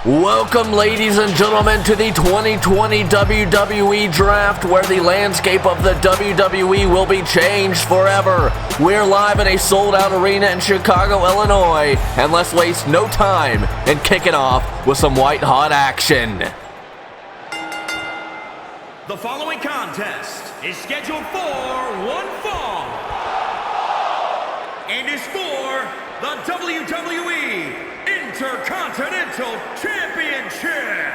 Welcome, ladies and gentlemen, to the 2020 WWE Draft, where the landscape of the WWE will be changed forever. We're live in a sold-out arena in Chicago, Illinois, and let's waste no time and kick it off with some white-hot action. The following contest is scheduled for one fall and is for the WWE Intercontinental Championship.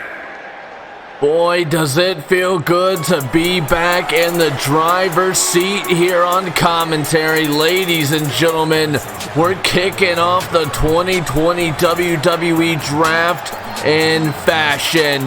Boy, does it feel good to be back in the driver's seat here on commentary. Ladies and gentlemen, we're kicking off the 2020 WWE Draft in fashion.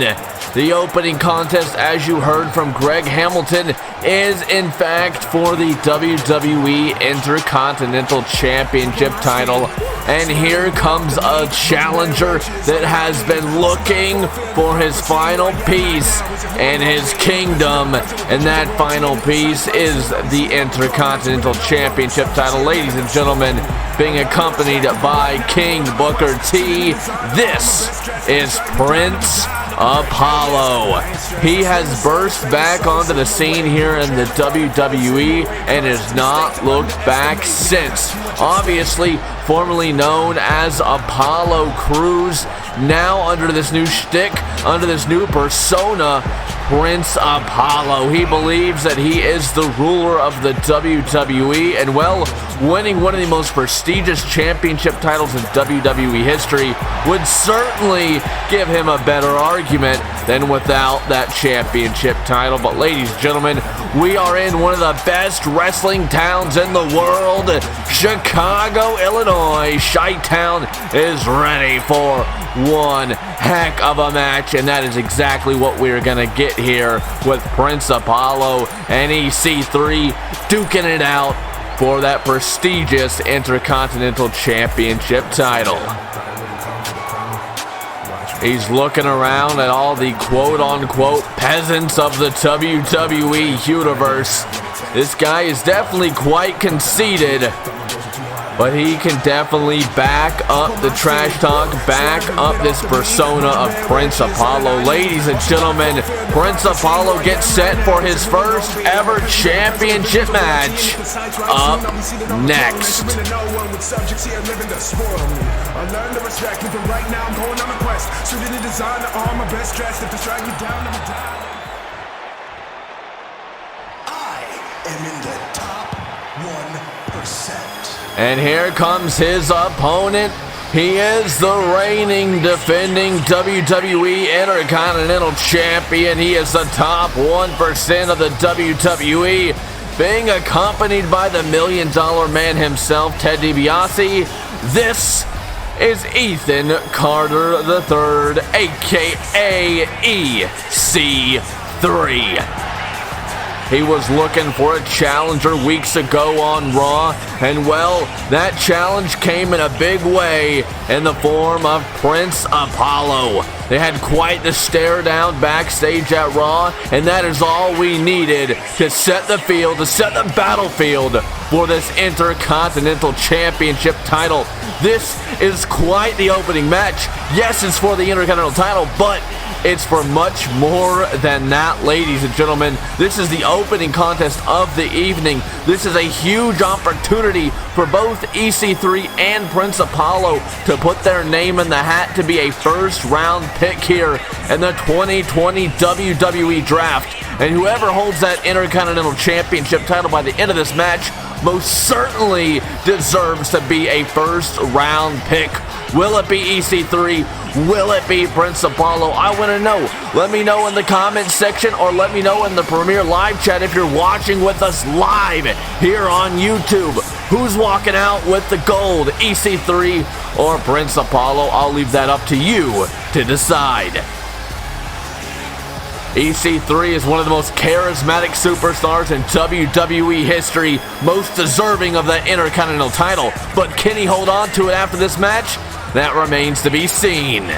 The opening contest, as you heard from Greg Hamilton, is in fact for the WWE Intercontinental Championship title. And here comes a challenger that has been looking for his final piece in his kingdom. And that final piece is the Intercontinental Championship title. Ladies and gentlemen, being accompanied by King Booker T, this is Prince Apollo. He has burst back onto the scene here in the WWE and has not looked back since. Obviously, formerly known as Apollo Crews, now under this new shtick, under this new persona, Prince Apollo. He believes that he is the ruler of the WWE, and well, winning one of the most prestigious championship titles in WWE history would certainly give him a better argument than without that championship title. But ladies and gentlemen, we are in one of the best wrestling towns in the world, Chicago, Illinois. Chi-Town is ready for one heck of a match, and that is exactly what we're gonna get here with Prince Apollo and EC3 duking it out for that prestigious Intercontinental Championship title. He's looking around at all the quote-unquote peasants of the WWE Universe. This guy is definitely quite conceited, but he can definitely back up the trash talk, back up this persona of Prince Apollo. Ladies and gentlemen, Prince Apollo gets set for his first ever championship match up next. I am in the top 1%. And here comes his opponent. He is the reigning, defending WWE Intercontinental Champion. He is the top 1% of the WWE, being accompanied by the $1 Million Man himself, Ted DiBiase. This is Ethan Carter III, aka EC3. He was looking for a challenger weeks ago on Raw, and well, that challenge came in a big way in the form of Prince Apollo. They had quite the stare down backstage at Raw, and that is all we needed to set the field, to set the battlefield for this Intercontinental Championship title. This is quite the opening match. Yes, it's for the Intercontinental title, but it's for much more than that, ladies and gentlemen. This is the opening contest of the evening. This is a huge opportunity for both EC3 and Prince Apollo to put their name in the hat to be a first-round pick here in the 2020 WWE Draft. And whoever holds that Intercontinental Championship title by the end of this match most certainly deserves to be a first-round pick. Will it be EC3? Will it be Prince Apollo? I want to know. Let me know in the comments section, or let me know in the Premier Live chat if you're watching with us live here on YouTube. Who's walking out with the gold, EC3 or Prince Apollo? I'll leave that up to you to decide. EC3 is one of the most charismatic superstars in WWE history, most deserving of the Intercontinental title. But can he hold on to it after this match? That remains to be seen.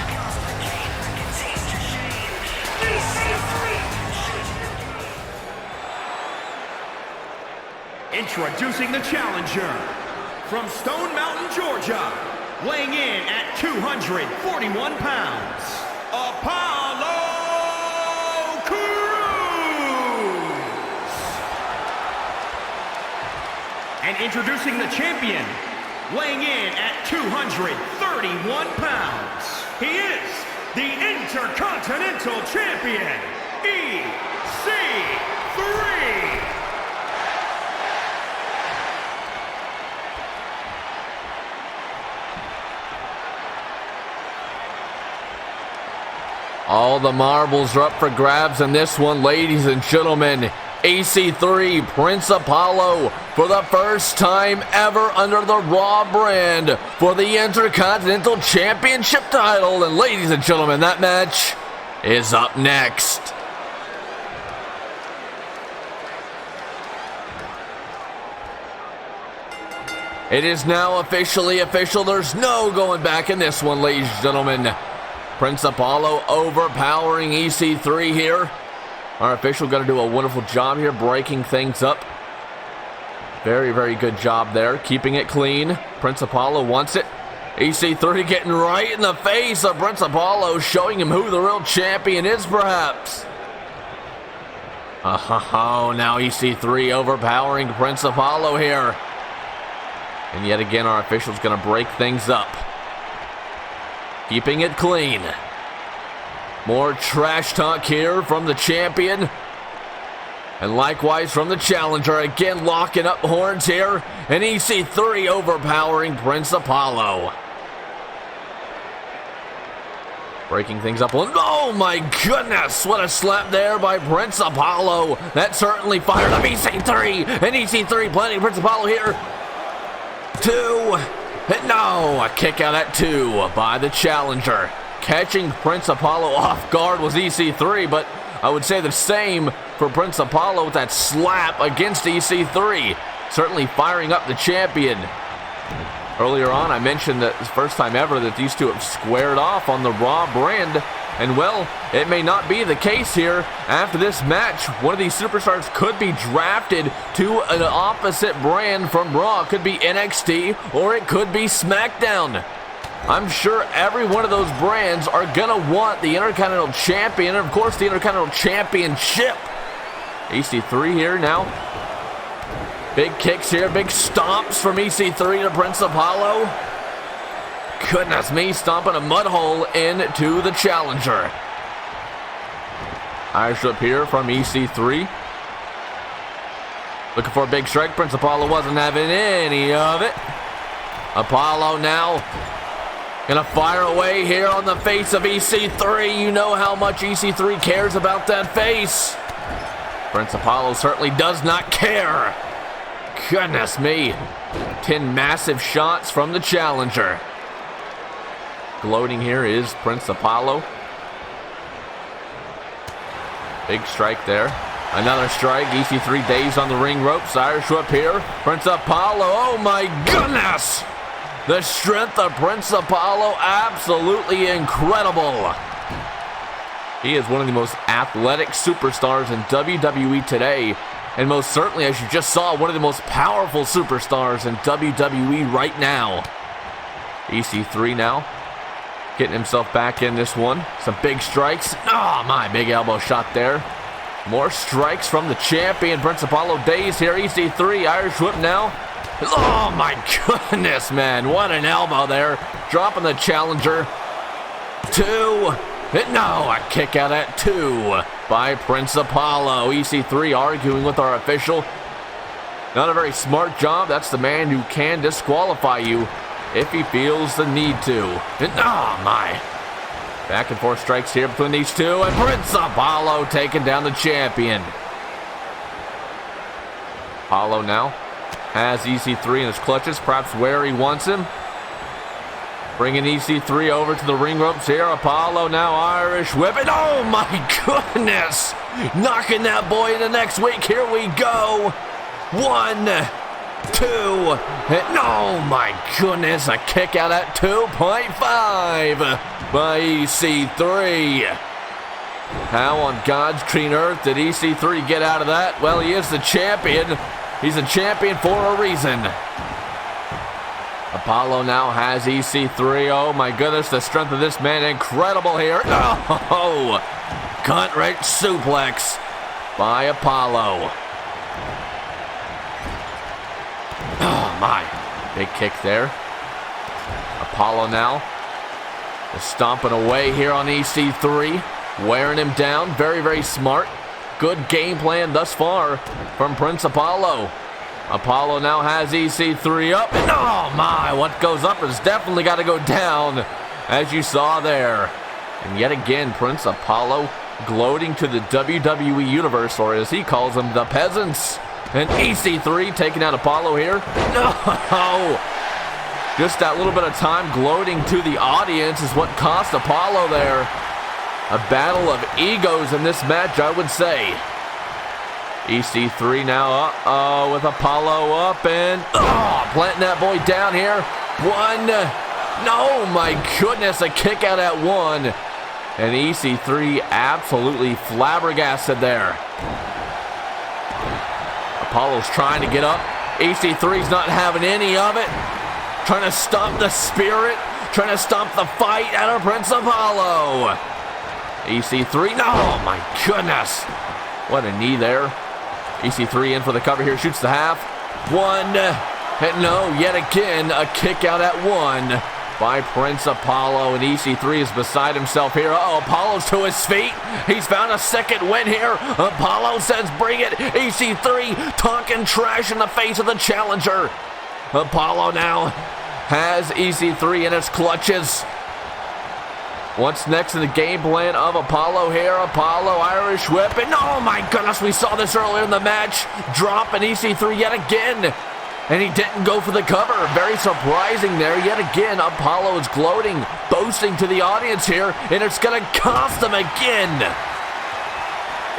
Introducing the challenger from Stone Mountain, Georgia, weighing in at 241 pounds, Apollo Crews. And introducing the champion, weighing in at 231 pounds, he is the Intercontinental Champion, EC3. All the marbles are up for grabs in this one, ladies and gentlemen. EC3, Prince Apollo, for the first time ever under the Raw brand for the Intercontinental Championship title. And ladies and gentlemen, that match is up next. It is now officially official. There's no going back in this one, ladies and gentlemen. Prince Apollo overpowering EC3 here. Our official going to do a wonderful job here breaking things up. Very, very good job there, keeping it clean. Prince Apollo wants it. EC3 getting right in the face of Prince Apollo, showing him who the real champion is, perhaps. Oh, now EC3 overpowering Prince Apollo here. And yet again, our official's going to break things up. Keeping it clean. More trash talk here from the champion. And likewise from the challenger. Again, locking up horns here. And EC3 overpowering Prince Apollo. Breaking things up. Oh my goodness. What a slap there by Prince Apollo. That certainly fired up EC3. And EC3 planting Prince Apollo here. 2. No, a kick out at 2 by the challenger. Catching Prince Apollo off guard was EC3, but I would say the same for Prince Apollo with that slap against EC3. Certainly firing up the champion. Earlier on, I mentioned that it's the first time ever that these two have squared off on the Raw brand. And well, it may not be the case here. After this match, one of these superstars could be drafted to an opposite brand from Raw. It could be NXT or it could be SmackDown. I'm sure every one of those brands are gonna want the Intercontinental Champion and of course the Intercontinental Championship. EC3 here now. Big kicks here, big stomps from EC3 to Prince Apollo. Goodness me, stomping a mud hole into the challenger. Irish whip here from EC3. Looking for a big strike. Prince Apollo wasn't having any of it. Apollo now gonna fire away here on the face of EC3. You know how much EC3 cares about that face. Prince Apollo certainly does not care. Goodness me. 10 massive shots from the challenger. Gloating here is Prince Apollo. Big strike there. Another strike. EC3 dazed on the ring ropes. Irish whip here. Prince Apollo. Oh my goodness! The strength of Prince Apollo, absolutely incredible. He is one of the most athletic superstars in WWE today. And most certainly, as you just saw, one of the most powerful superstars in WWE right now. EC3 now. Getting himself back in this one. Some big strikes. Oh, my big elbow shot there. More strikes from the champion. Prince Apollo dazed here. EC3, Irish whip now. Oh, my goodness, man. What an elbow there. Dropping the challenger. 2. No, a kick out at 2 by Prince Apollo. EC3 arguing with our official. Not a very smart job. That's the man who can disqualify you if he feels the need to. And oh my. Back and forth strikes here between these two. And Prince Apollo taking down the champion. Apollo now has EC3 in his clutches. Perhaps where he wants him. Bringing EC3 over to the ring ropes here. Apollo now Irish whipping. Oh my goodness. Knocking that boy into next week. Here we go. 1, 2, and oh my goodness, a kick out at 2.5 by EC3. How on God's green earth did EC3 get out of that? Well, he is the champion. He's a champion for a reason. Apollo now has EC3. Oh my goodness, the strength of this man, incredible here. Oh, cunt right suplex by Apollo. Oh my, big kick there. Apollo now is stomping away here on EC3, wearing him down. Very, very smart. Good game plan thus far from Prince Apollo. Apollo now has EC3 up, and oh my, what goes up has definitely got to go down, as you saw there. And yet again, Prince Apollo gloating to the WWE Universe, or as he calls them, the peasants. And EC3 taking out Apollo here. No! Just that little bit of time gloating to the audience is what cost Apollo there. A battle of egos in this match, I would say. EC3 now, with Apollo up and, planting that boy down here. One, no, my goodness, a kick out at one. And EC3 absolutely flabbergasted there. Apollo's trying to get up. EC3's not having any of it. Trying to stop the spirit, trying to stop the fight out of Prince Apollo. EC3, no, my goodness. What a knee there. EC3 in for the cover here, shoots the half. One, and no, yet again, a kick out at one by Prince Apollo, and EC3 is beside himself here. Apollo's to his feet. He's found a second win here. Apollo says, bring it. EC3 talking trash in the face of the challenger. Apollo now has EC3 in his clutches. What's next in the game plan of Apollo here? Apollo, Irish whip, and oh my goodness, we saw this earlier in the match. Drop an EC3 yet again, and he didn't go for the cover. Very surprising there. Yet again, Apollo is gloating, boasting to the audience here, and it's gonna cost him again.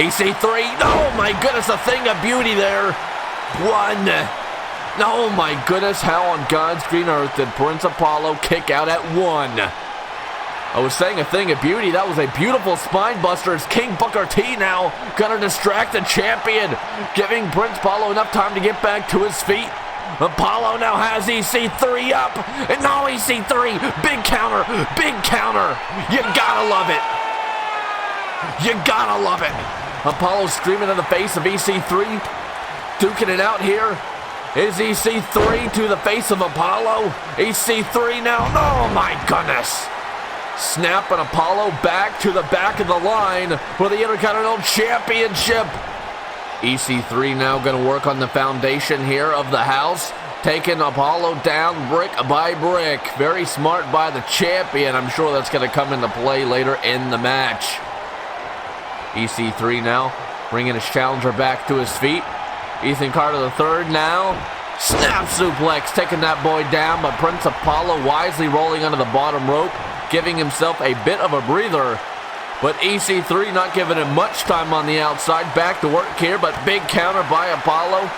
EC3, oh my goodness, a thing of beauty there. One. Oh my goodness, how on God's green earth did Prince Apollo kick out at one? I was saying a thing of beauty. That was a beautiful spine buster. It's King Booker T now gonna distract the champion, giving Prince Apollo enough time to get back to his feet. Apollo now has EC3 up, and now EC3, big counter, big counter. You gotta love it. You gotta love it. Apollo screaming in the face of EC3, duking it out here. Is EC3 to the face of Apollo? EC3 now, oh my goodness. Snapping Apollo back to the back of the line for the Intercontinental Championship. EC3 now going to work on the foundation here of the house, taking Apollo down brick by brick. Very smart by the champion. I'm sure that's going to come into play later in the match. EC3 now bringing his challenger back to his feet. Ethan Carter III now. Snap suplex, taking that boy down, but Prince Apollo wisely rolling under the bottom rope, giving himself a bit of a breather. But EC3 not giving him much time on the outside. Back to work here, but big counter by Apollo.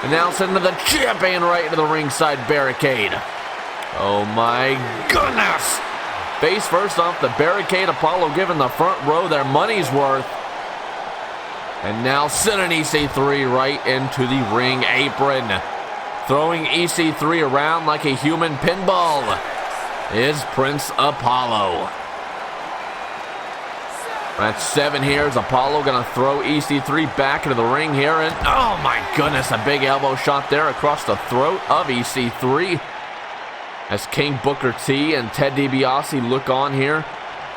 And now sending the champion right into the ringside barricade. Oh my goodness! Face first off the barricade. Apollo giving the front row their money's worth. And now sending EC3 right into the ring apron. Throwing EC3 around like a human pinball is Prince Apollo. That's 7 here. Is Apollo going to throw EC3 back into the ring here? And oh my goodness, a big elbow shot there across the throat of EC3. As King Booker T and Ted DiBiase look on here,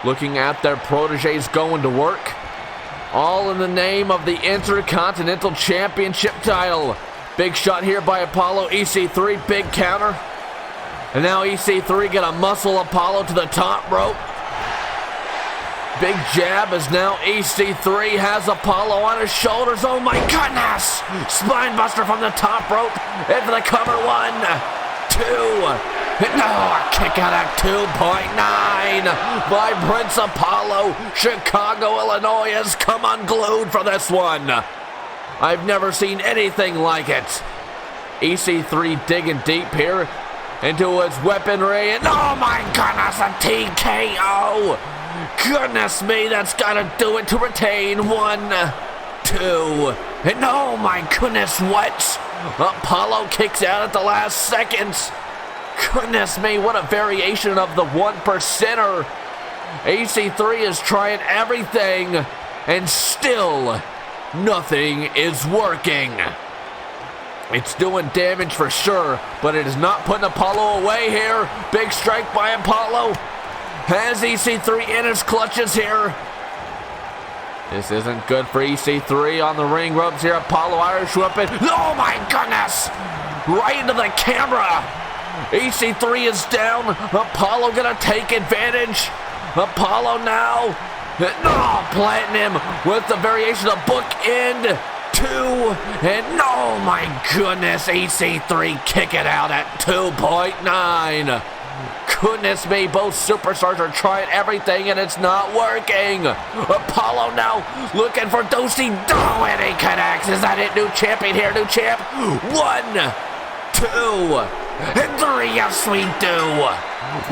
looking at their proteges going to work. All in the name of the Intercontinental Championship title. Big shot here by Apollo. EC3, big counter. And now EC3 gonna muscle Apollo to the top rope. Big jab as now EC3 has Apollo on his shoulders. Oh my goodness! Spine buster from the top rope. Into the cover. 1, 2. No, a kick out at 2.9 by Prince Apollo. Chicago, Illinois has come unglued for this one. I've never seen anything like it. EC3 digging deep here into his weaponry, and oh my goodness, a TKO! Goodness me, that's gotta do it to retain. 1, 2, and oh my goodness, what? Apollo kicks out at the last second. Goodness me, what a variation of the 1%er. EC3 is trying everything, and still nothing is working. It's doing damage for sure, but it is not putting Apollo away here. Big strike by Apollo. Has EC3 in his clutches here. This isn't good for EC3 on the ring ropes here. Apollo Irish whipping. Oh my goodness! Right into the camera. EC3 is down. Apollo gonna take advantage. Apollo now. No, planting him with the variation of bookend. 2, and oh my goodness, EC3 kick it out at 2.9. Goodness me, both superstars are trying everything and it's not working. Apollo now looking for Dosey Do, and he connects. Is that it? New champion here, new champ. 1, 2, and 3. Yes, we do.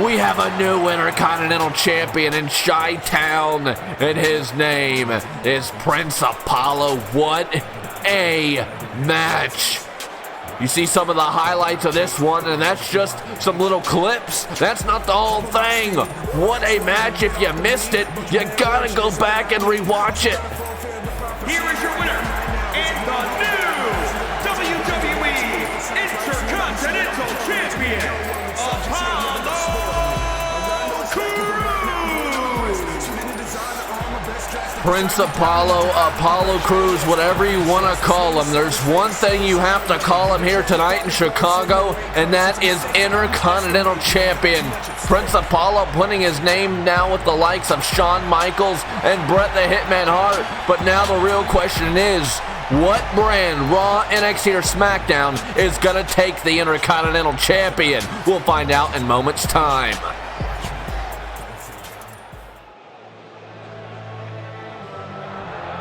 We have a new Intercontinental champion in Chi-Town, and his name is Prince Apollo. What a match. You see some of the highlights of this one, and that's just some little clips. That's not the whole thing. What a match. If you missed it, you gotta go back and rewatch it. Here is your winner, and the new WWE Intercontinental Champion, Apollo Crews. Prince Apollo, Apollo Crews, whatever you want to call him. There's one thing you have to call him here tonight in Chicago, and that is Intercontinental Champion. Prince Apollo putting his name now with the likes of Shawn Michaels and Bret the Hitman Hart. But now the real question is, what brand, Raw, NXT, or SmackDown, is going to take the Intercontinental Champion? We'll find out in moments' time.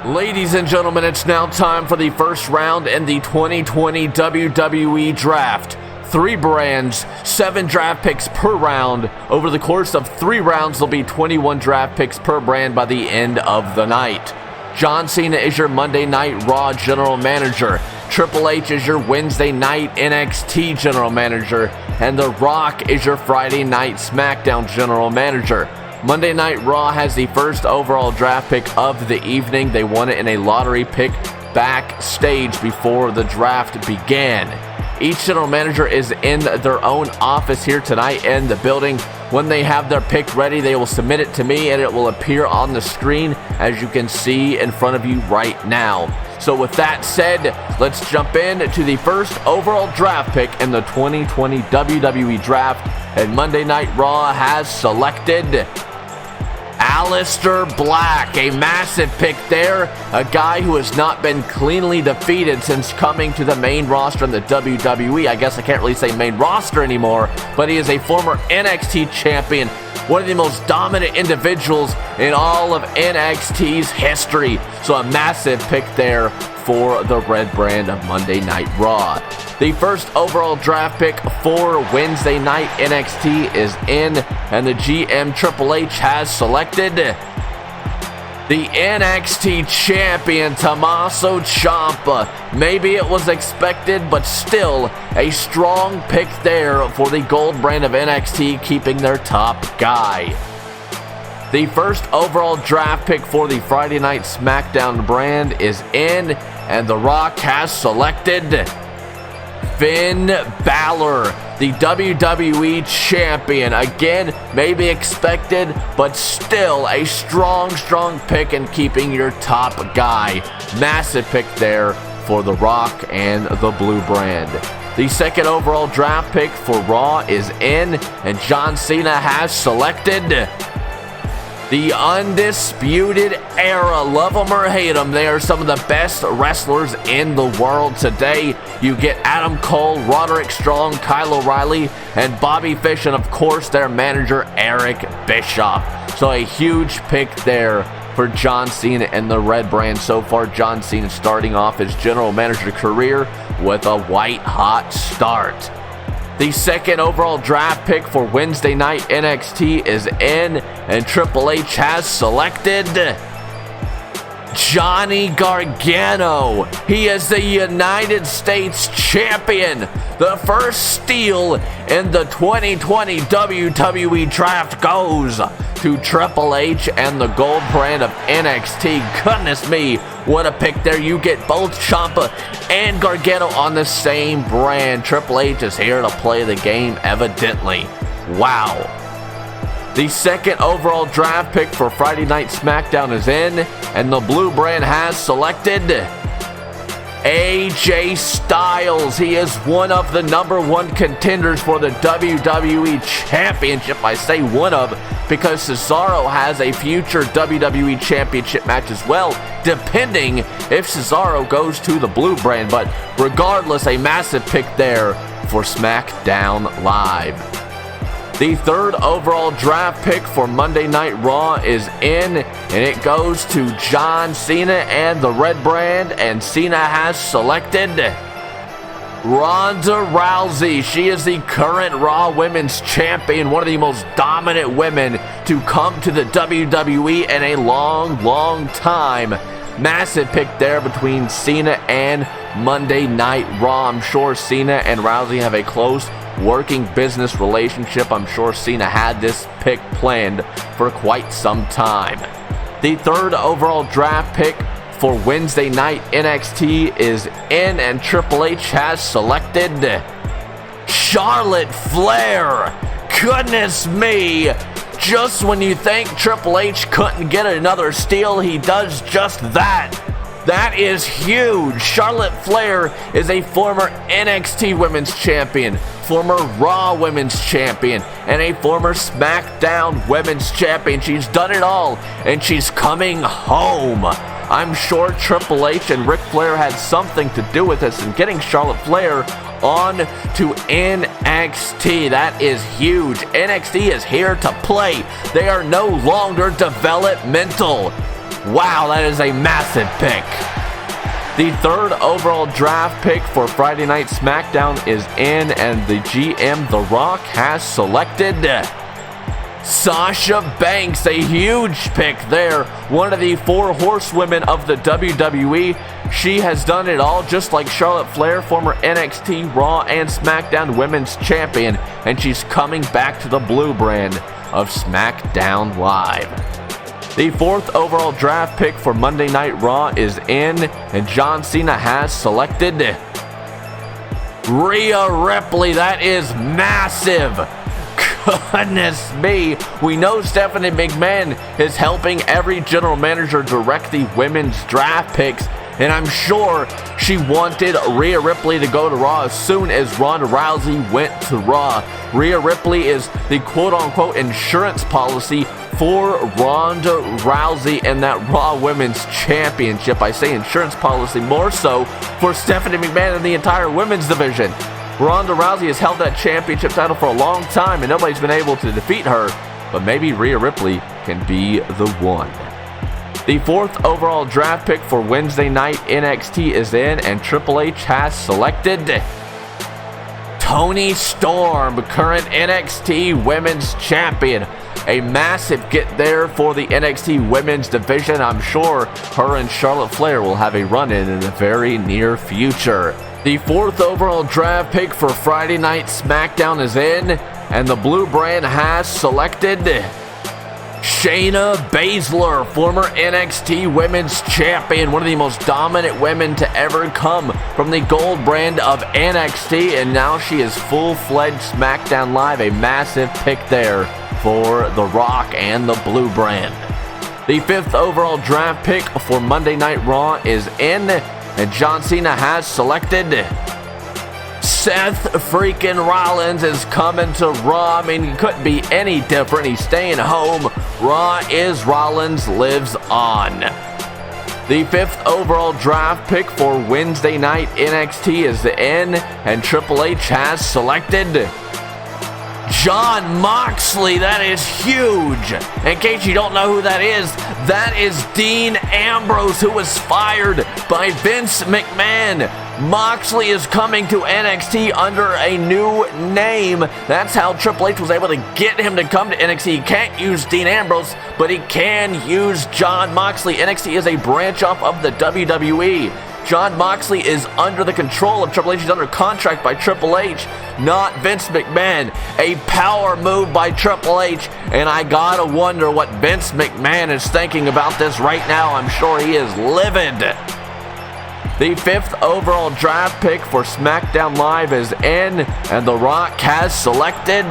Ladies and gentlemen, it's now time for the first round in the 2020 WWE Draft. 3 brands, 7 draft picks per round. Over the course of 3 rounds, there'll be 21 draft picks per brand by the end of the night. John Cena is your Monday Night Raw General Manager. Triple H is your Wednesday Night NXT General Manager. And The Rock is your Friday Night SmackDown General Manager. Monday Night Raw has the first overall draft pick of the evening. They won it in a lottery pick backstage before the draft began. Each general manager is in their own office here tonight in the building. When they have their pick ready, they will submit it to me and it will appear on the screen as you can see in front of you right now. So with that said, let's jump in to the first overall draft pick in the 2020 WWE Draft. And Monday Night Raw has selected Aleister Black, a massive pick there, a guy who has not been cleanly defeated since coming to the main roster in the WWE. I guess I can't really say main roster anymore, but he is a former NXT champion, one of the most dominant individuals in all of NXT's history. So a massive pick there for the red brand of Monday Night Raw. The first overall draft pick for Wednesday Night NXT is in, and the GM Triple H has selected the NXT champion Tommaso Ciampa. Maybe it was expected, but still a strong pick there for the gold brand of NXT, keeping their top guy. The first overall draft pick for the Friday Night SmackDown brand is in, and The Rock has selected Finn Balor, the WWE champion. Again, maybe expected, but still a strong pick in keeping your top guy. Massive pick there for The Rock and the blue brand. The second overall draft pick for Raw is in, and John Cena has selected the Undisputed Era. Love them or hate them, they are some of the best wrestlers in the world today. You get Adam Cole, Roderick Strong, Kyle O'Reilly, and Bobby Fish, and of course their manager Eric Bischoff. So a huge pick there for John Cena and the red brand. So far, John Cena starting off his general manager career with a white hot start. The second overall draft pick for Wednesday Night NXT is in, and Triple H has selected Johnny Gargano. He is the United States Champion. The first steal in the 2020 WWE Draft goes to Triple H and the gold brand of NXT. Goodness me, what a pick there. You get both Ciampa and Gargano on the same brand. Triple H is here to play the game, evidently. Wow. The second overall draft pick for Friday Night SmackDown is in, and the blue brand has selected AJ Styles. He is one of the #1 contenders for the WWE Championship. I say one of because Cesaro has a future WWE Championship match as well, depending if Cesaro goes to the blue brand. But regardless, a massive pick there for SmackDown Live. The third overall draft pick for Monday Night Raw is in, and it goes to John Cena and the red brand, and Cena has selected Ronda Rousey. She is the current Raw Women's Champion, one of the most dominant women to come to the WWE in a long time. Massive pick there between Cena and Monday Night Raw. I'm sure Cena and Rousey have a close working business relationship. I'm sure Cena had this pick planned for quite some time. The third overall draft pick for Wednesday night NXT is in, and Triple H has selected Charlotte Flair. Goodness me, just when you think Triple H couldn't get another steal, he does just that. That is huge. Charlotte Flair is a former NXT Women's Champion, former Raw Women's Champion, and a former SmackDown Women's Champion. She's done it all, and she's coming home. I'm sure Triple H and Ric Flair had something to do with this and getting Charlotte Flair on to NXT. That is huge. NXT is here to play. They are no longer developmental. Wow, that is a massive pick. The third overall draft pick for Friday Night SmackDown is in, and the GM, The Rock, has selected Sasha Banks. A huge pick there. One of the 4 horsewomen of the WWE. She has done it all, just like Charlotte Flair, former NXT, Raw, and SmackDown Women's Champion, and she's coming back to the blue brand of SmackDown Live. The fourth overall draft pick for Monday Night Raw is in, and John Cena has selected Rhea Ripley. That is massive. Goodness me. We know Stephanie McMahon is helping every general manager direct the women's draft picks, and I'm sure she wanted Rhea Ripley to go to Raw as soon as Ronda Rousey went to Raw. Rhea Ripley is the quote-unquote insurance policy for Ronda Rousey and that Raw Women's Championship. I say insurance policy more so for Stephanie McMahon and the entire women's division. Ronda Rousey has held that championship title for a long time, and nobody's been able to defeat her, but maybe Rhea Ripley can be the one. The fourth overall draft pick for Wednesday night NXT is in, and Triple H has selected Toni Storm, current NXT Women's Champion. A massive get there for the NXT Women's division. I'm sure her and Charlotte Flair will have a run-in in the very near future. The fourth overall draft pick for Friday Night SmackDown is in, and the blue brand has selected Shayna Baszler, former NXT Women's Champion, one of the most dominant women to ever come from the gold brand of NXT, and now she is full-fledged SmackDown Live. A massive pick there for The Rock and the blue brand. The fifth overall draft pick for Monday Night Raw is in, and John Cena has selected Seth freaking Rollins is coming to Raw. I mean, it couldn't be any different. He's staying home. Raw is Rollins lives on. The fifth overall draft pick for Wednesday night NXT is in, and Triple H has selected Jon Moxley. That is huge. In case you don't know who that is Dean Ambrose, who was fired by Vince McMahon. Moxley is coming to NXT under a new name. That's how Triple H was able to get him to come to NXT. He can't use Dean Ambrose, but he can use Jon Moxley. NXT is a branch off of the WWE. Jon Moxley is under the control of Triple H. He's under contract by Triple H, not Vince McMahon. A power move by Triple H, and I gotta wonder what Vince McMahon is thinking about this right now. I'm sure he is livid. The 5th overall draft pick for SmackDown Live is in, and The Rock has selected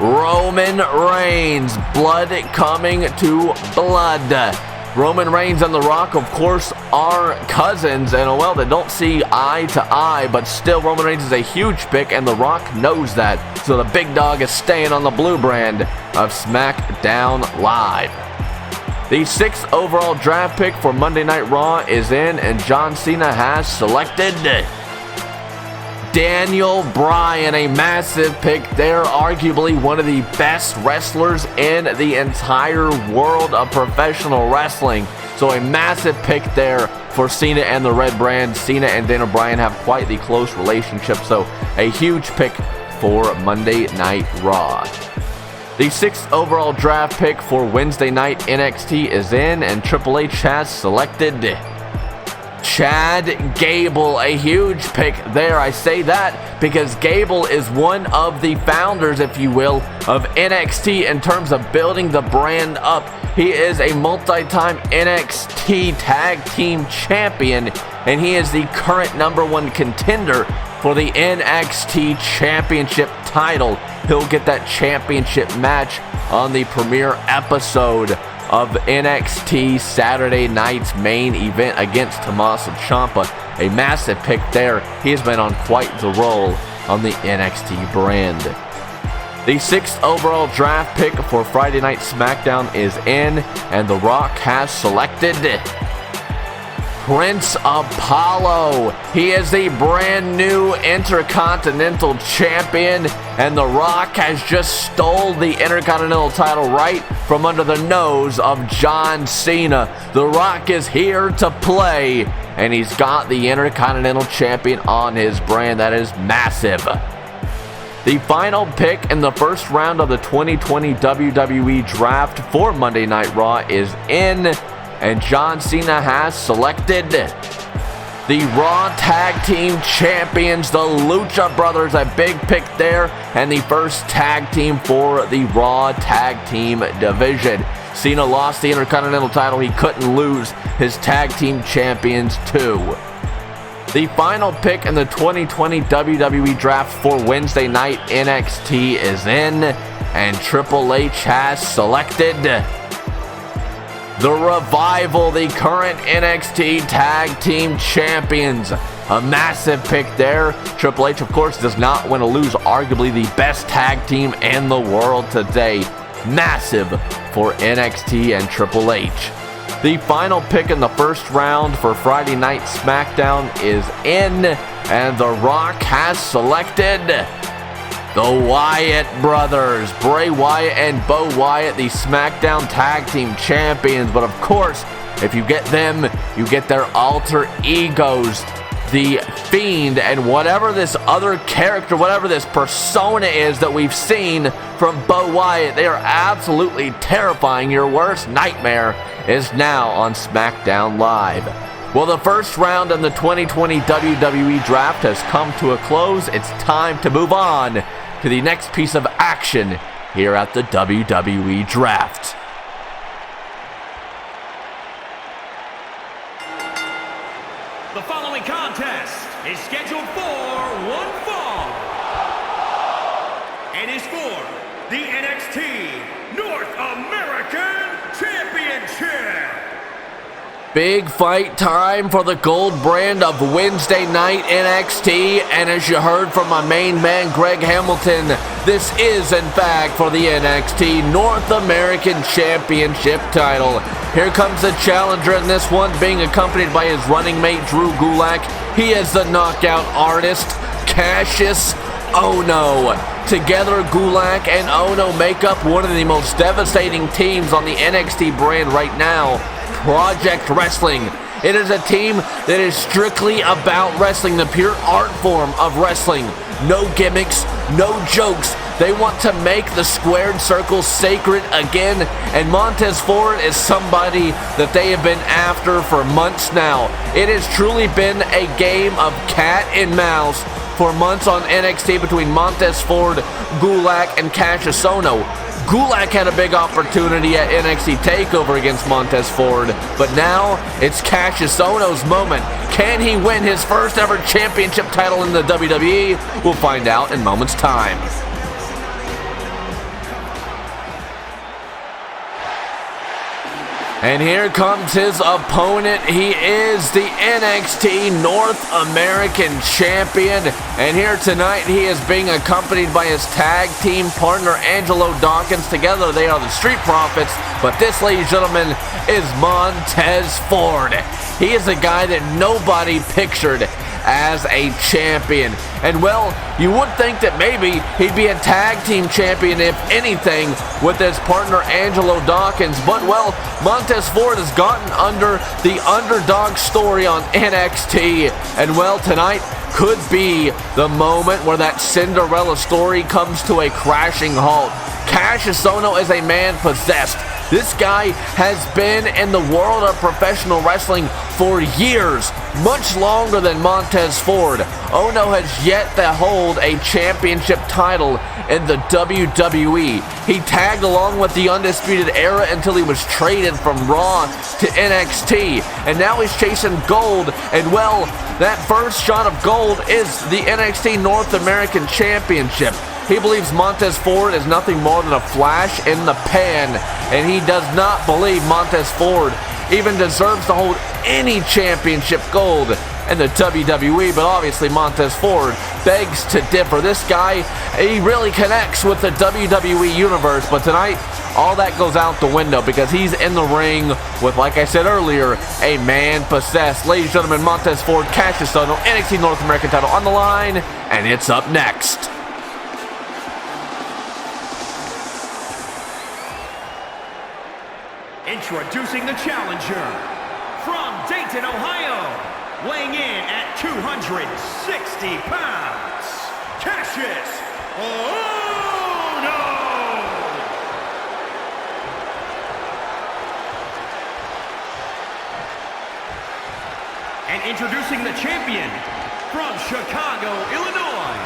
Roman Reigns. Blood coming to blood. Roman Reigns and The Rock, of course, are cousins, and well, they don't see eye to eye, but still, Roman Reigns is a huge pick, and The Rock knows that. So the big dog is staying on the blue brand of SmackDown Live. The 6th overall draft pick for Monday Night Raw is in, and John Cena has selected Daniel Bryan, a massive pick there, arguably one of the best wrestlers in the entire world of professional wrestling. So a massive pick there for Cena and the Red Brand. Cena and Daniel Bryan have quite the close relationship, so a huge pick for Monday Night Raw. The 6th overall draft pick for Wednesday Night NXT is in, and Triple H has selected Chad Gable, a huge pick there. I say that because Gable is one of the founders, if you will, of NXT in terms of building the brand up. He is a multi-time NXT Tag Team Champion, and he is the current #1 contender for the NXT Championship title. He'll get that championship match on the premiere episode of NXT Saturday night's main event against Tommaso Ciampa. A massive pick there. He has been on quite the roll on the NXT brand. The 6th overall draft pick for Friday Night SmackDown is in, and The Rock has selected Prince Apollo. He is the brand new Intercontinental Champion, and The Rock has just stole the Intercontinental title right from under the nose of John Cena. The Rock is here to play, and he's got the Intercontinental Champion on his brand. That is massive. The final pick in the first round of the 2020 WWE Draft for Monday Night Raw is in, and John Cena has selected the Raw Tag Team Champions, the Lucha Brothers. A big pick there, and the first tag team for the Raw Tag Team division. Cena lost the Intercontinental title. He couldn't lose his Tag Team Champions too. The final pick in the 2020 WWE Draft for Wednesday Night NXT is in, and Triple H has selected The Revival, the current NXT Tag Team Champions. A massive pick there. Triple H, of course, does not want to lose arguably the best tag team in the world today. Massive for NXT and Triple H. The final pick in the first round for Friday Night SmackDown is in, and The Rock has selected the Wyatt brothers, Bray Wyatt and Bo Wyatt, the SmackDown Tag Team Champions. But of course, if you get them, you get their alter egos, the Fiend, and whatever this other character, whatever this persona is that we've seen from Bo Wyatt. They are absolutely terrifying. Your worst nightmare is now on SmackDown Live. Well, the first round in the 2020 WWE Draft has come to a close. It's time to move on to the next piece of action here at the WWE Draft. The following contest is scheduled for one fall. It is for the NXT North American Championship. Big fight time for the gold brand of Wednesday Night NXT, and as you heard from my main man Greg Hamilton, this is in fact for the NXT North American Championship title. Here comes the challenger in this one, being accompanied by his running mate Drew Gulak. He is the knockout artist, Cassius Ohno. Together, Gulak and Ohno make up one of the most devastating teams on the NXT brand right now, Project Wrestling. It is a team that is strictly about wrestling, the pure art form of wrestling. No gimmicks, no jokes. They want to make the squared circle sacred again, and Montez Ford is somebody that they have been after for months now. It has truly been a game of cat and mouse for months on NXT between Montez Ford, Gulak, and Cassius Ohno. Gulak had a big opportunity at NXT TakeOver against Montez Ford, but now it's Cassius Ohno's moment. Can he win his first ever championship title in the WWE? We'll find out in moments' time. And here comes his opponent. He is the NXT North American Champion. And here tonight, he is being accompanied by his tag team partner, Angelo Dawkins. Together, they are the Street Profits. But this, ladies and gentlemen, is Montez Ford. He is a guy that nobody pictured as a champion. And well, you would think that maybe he'd be a tag team champion, if anything, with his partner Angelo Dawkins. But well, Montez Ford has gotten under the underdog story on NXT. And well, tonight could be the moment where that Cinderella story comes to a crashing halt. Cassius Ohno is a man possessed. This guy has been in the world of professional wrestling for years, much longer than Montez Ford. Ohno has yet to hold a championship title in the WWE. He tagged along with the Undisputed Era until he was traded from Raw to NXT, and now he's chasing gold. And well, that first shot of gold is the NXT North American Championship. He believes Montez Ford is nothing more than a flash in the pan, and he does not believe Montez Ford even deserves to hold any championship gold in the WWE, but obviously Montez Ford begs to differ. This guy, he really connects with the WWE Universe, but tonight, all that goes out the window because he's in the ring with, like I said earlier, a man possessed. Ladies and gentlemen, Montez Ford, Cassius Ohno, NXT North American title on the line, and it's up next. Introducing the challenger, from Dayton, Ohio, weighing in at 260 pounds, Cassius Ohno! And introducing the champion, from Chicago, Illinois,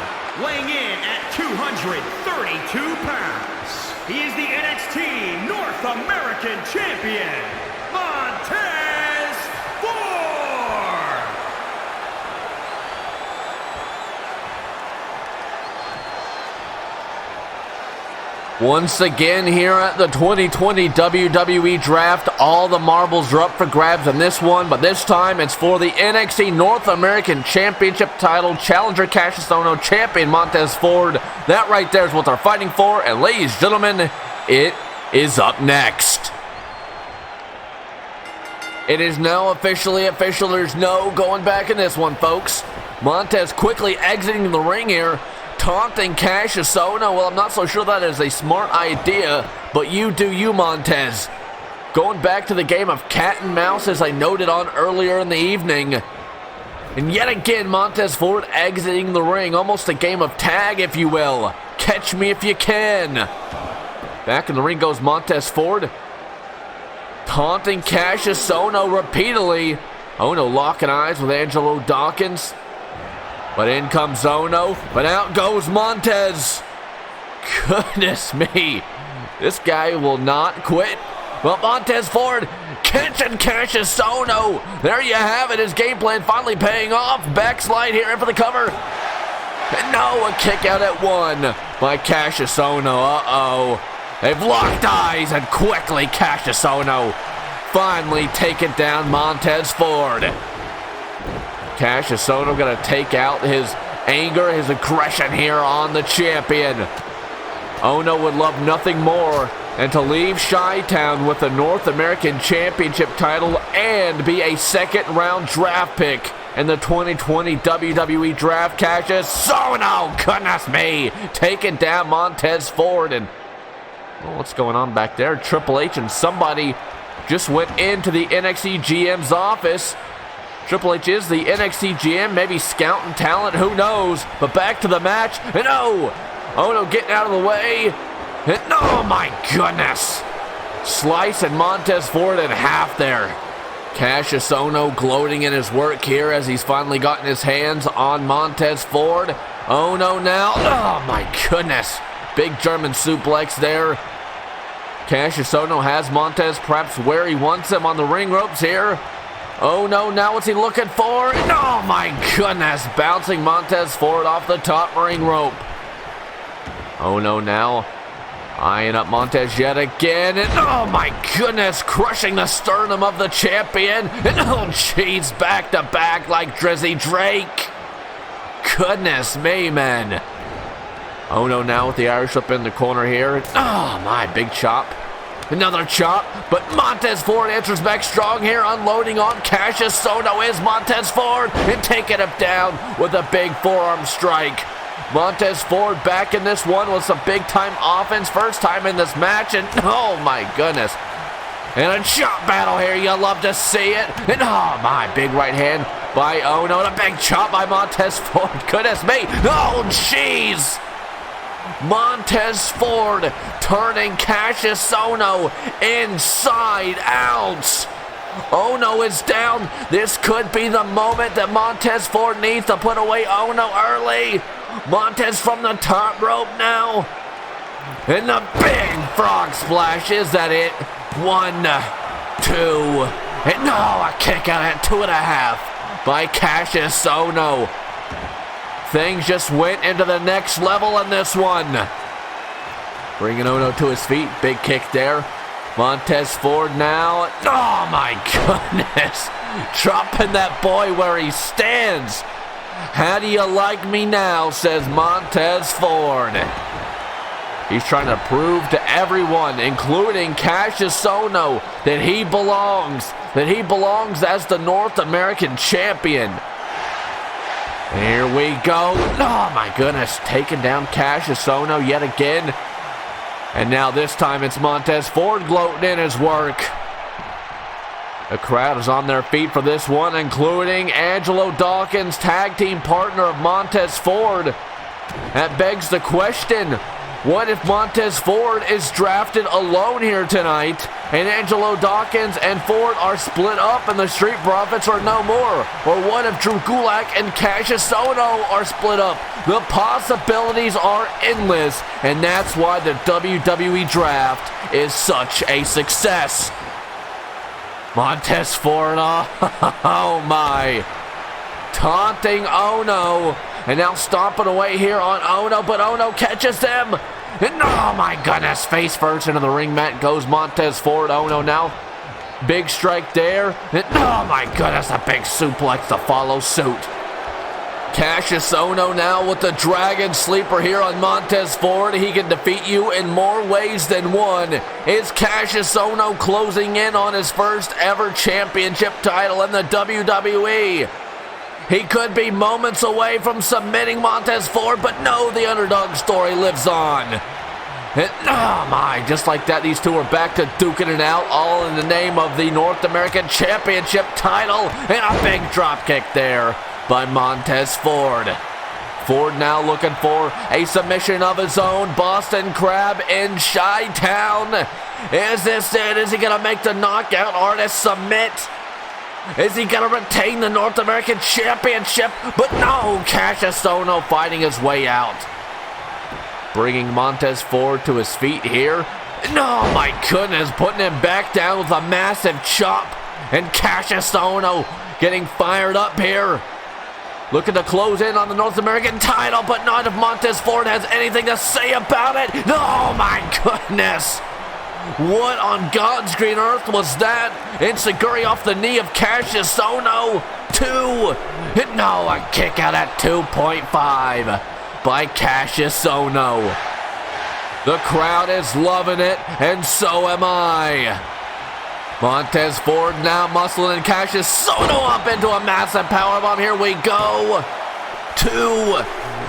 weighing in at 232 pounds. He is the NXT North American Champion, Montez Ford! Once again here at the 2020 WWE Draft, all the marbles are up for grabs in this one, but this time it's for the NXT North American Championship title. Challenger Cassius Ohno, champion Montez Ford. That right there is what they're fighting for, and ladies and gentlemen, it is up next. It is now officially official. There's no going back in this one, folks. Montez quickly exiting the ring here, taunting Cassius Ohno. Well, I'm not so sure that is a smart idea, but you do you, Montez. Going back to the game of cat and mouse, as I noted on earlier in the evening. And yet again, Montez Ford exiting the ring. Almost a game of tag, if you will. Catch me if you can. Back in the ring goes Montez Ford, taunting Cassius Ohno repeatedly. Ohno locking eyes with Angelo Dawkins. But in comes Ohno, but out goes Montez. Goodness me. This guy will not quit. Well, Montez Ford catching Cassius Ohno. There you have it. His game plan finally paying off. Backslide here in for the cover. And no, a kick out at one by Cassius Ohno. Uh-oh. They've locked eyes, and quickly Cassius Ohno finally taking down Montez Ford. Cassius Ohno going to take out his anger, his aggression here on the champion. Ohno would love nothing more than to leave Chi-Town with the North American Championship title and be a second-round draft pick in the 2020 WWE Draft. Cassius Ohno, goodness me, taking down Montez Ford. And well, what's going on back there? Triple H and somebody just went into the NXT GM's office. Triple H is the NXT GM, maybe scouting talent, who knows? But back to the match, and oh no, getting out of the way. And oh my goodness. Slice and Montez Ford in half there. Cassius Ohno gloating in his work here as he's finally gotten his hands on Montez Ford. Ohno now, oh my goodness. Big German suplex there. Cassius Ohno has Montez perhaps where he wants him on the ring ropes here. Ohno, now what's he looking for? Oh my goodness, bouncing Montez Ford off the top ring rope. Ohno now eyeing up Montez yet again, and oh my goodness, crushing the sternum of the champion, and oh jeez, back to back like Drizzy Drake. Goodness me, man. Ohno now with the Irish whip in the corner here. Oh my, big chop. Another chop, but Montez Ford answers back strong here, unloading on Cassius Ohno is Montez Ford, and taking him down with a big forearm strike. Montez Ford back in this one with some big time offense, first time in this match, and oh my goodness. And a chop battle here, you love to see it, and oh my, big right hand by Ohno, and a big chop by Montez Ford, goodness me, oh jeez. Montez Ford turning Cassius Ohno inside out. Ohno is down. This could be the moment that Montez Ford needs to put away Ohno early. Montez from the top rope now. And the big frog splash. Is that it? 1, 2, and no, a kick out at 2.5 by Cassius Ohno. Things just went into the next level in this one. Bringing Ohno to his feet. Big kick there. Montez Ford now. Oh my goodness. Dropping that boy where he stands. How do you like me now, says Montez Ford. He's trying to prove to everyone, including Cassius Ohno, that he belongs as the North American champion. Here we go. Oh my goodness, taking down Cassius Ohno yet again. And now this time it's Montez Ford gloating in his work. The crowd is on their feet for this one, including Angelo Dawkins, tag team partner of Montez Ford. That begs the question, what if Montez Ford is drafted alone here tonight, and Angelo Dawkins and Ford are split up and the Street Profits are no more? Or what if Drew Gulak and Cassius Ohno are split up? The possibilities are endless, and that's why the WWE Draft is such a success. Montez Ford, oh my. Taunting Ohno, and now stomping away here on Ohno, but Ohno catches him. And oh my goodness, face first into the ring mat goes Montez Ford. Ohno now, big strike there. And oh my goodness, a big suplex to follow suit. Cassius Ohno now with the Dragon Sleeper here on Montez Ford. He can defeat you in more ways than one. Is Cassius Ohno closing in on his first ever championship title in the WWE? He could be moments away from submitting Montez Ford, but no, the underdog story lives on. And, oh my, just like that, these two are back to duking it out, all in the name of the North American Championship title. And a big drop kick there by Montez Ford. Ford now looking for a submission of his own. Boston Crab in Chi-Town. Is this it? Is he going to make the knockout artist submit? Is he going to retain the North American Championship? But no, Cassius Ohno fighting his way out. Bringing Montez Ford to his feet here. No, my goodness, putting him back down with a massive chop. And Cassius Ohno getting fired up here. Looking to close in on the North American title, but not if Montez Ford has anything to say about it. Oh my goodness. What on God's green earth was that? Enziguri off the knee of Cassius Ohno. 2. No, a kick out at 2.5 by Cassius Ohno. The crowd is loving it, and so am I. Montez Ford now muscling Cassius Ohno up into a massive powerbomb. Here we go. 2.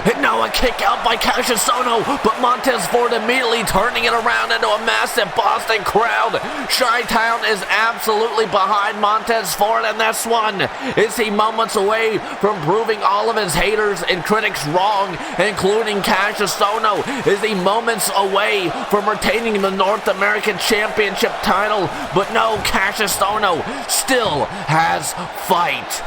And now a kick out by Cassius Ohno, but Montez Ford immediately turning it around into a massive Boston crowd. Chi-Town is absolutely behind Montez Ford in this one. Is he moments away from proving all of his haters and critics wrong, including Cassius Ohno? Is he moments away from retaining the North American Championship title? But no, Cassius Ohno still has fight.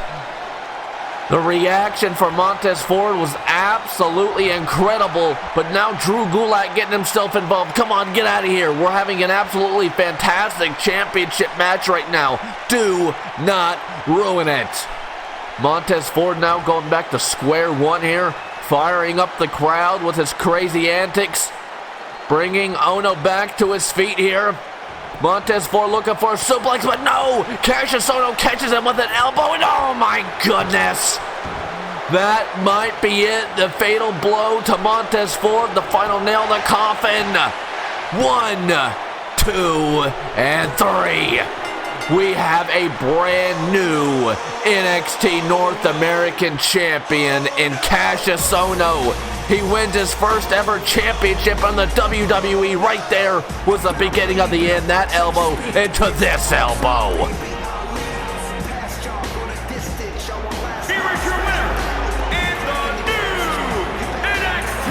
The reaction for Montez Ford was absolutely incredible, but now Drew Gulak getting himself involved. Come on, get out of here. We're having an absolutely fantastic championship match right now. Do not ruin it. Montez Ford now going back to square one here, firing up the crowd with his crazy antics, bringing Ohno back to his feet here. Montez Ford looking for a suplex, but no! Cassius Ohno catches him with an elbow, and oh my goodness! That might be it. The fatal blow to Montez Ford, the final nail in the coffin. 1, 2, and 3. We have a brand new NXT North American champion in Cassius Ohno. He wins his first ever championship on the WWE. Right there was the beginning of the end. That elbow into this elbow. Here is your winner, and the new NXT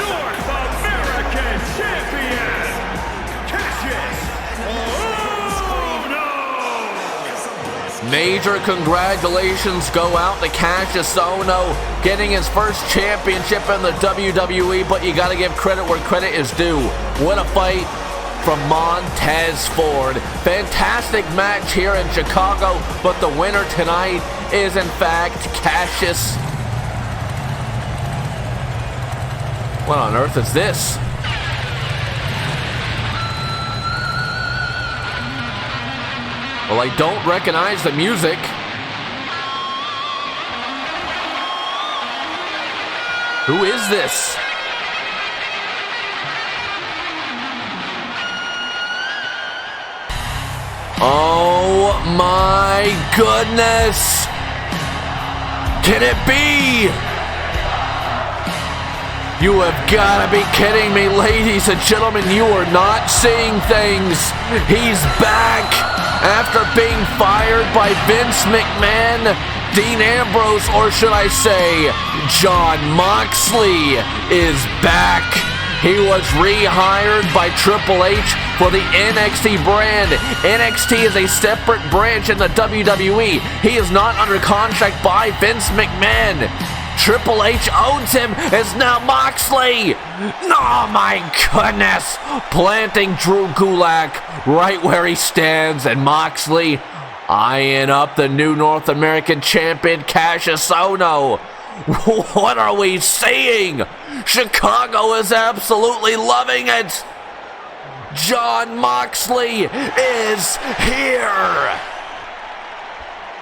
North American champion, Cassius Ohno. Major congratulations go out to Cassius Ohno, getting his first championship in the WWE, but you got to give credit where credit is due. What a fight from Montez Ford. Fantastic match here in Chicago, but the winner tonight is in fact Cassius. What on earth is this? Well, I don't recognize the music. Who is this? Oh my goodness! Can it be? You have got to be kidding me, ladies and gentlemen. You are not seeing things. He's back after being fired by Vince McMahon. Dean Ambrose, or should I say, Jon Moxley, is back. He was rehired by Triple H for the NXT brand. NXT is a separate branch in the WWE. He is not under contract by Vince McMahon. Triple H owns him as now Moxley. Oh my goodness. Planting Drew Gulak right where he stands, and Moxley eyeing up the new North American champion, Cassius Ohno. What are we seeing? Chicago is absolutely loving it. Jon Moxley is here.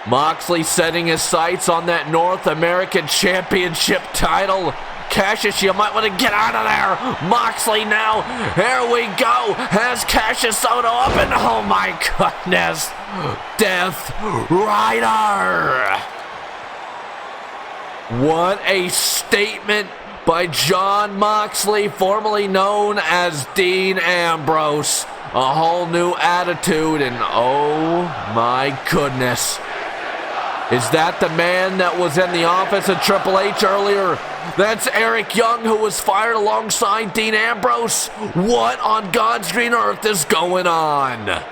Moxley setting his sights on that North American Championship title. Cassius, you might want to get out of there. Moxley now. Here we go. Has Cassius Ohno up, and oh my goodness. Death Rider. What a statement by Jon Moxley, formerly known as Dean Ambrose. A whole new attitude, and oh my goodness. Is that the man that was in the office of Triple H earlier? That's Eric Young, who was fired alongside Dean Ambrose. What on God's green earth is going on?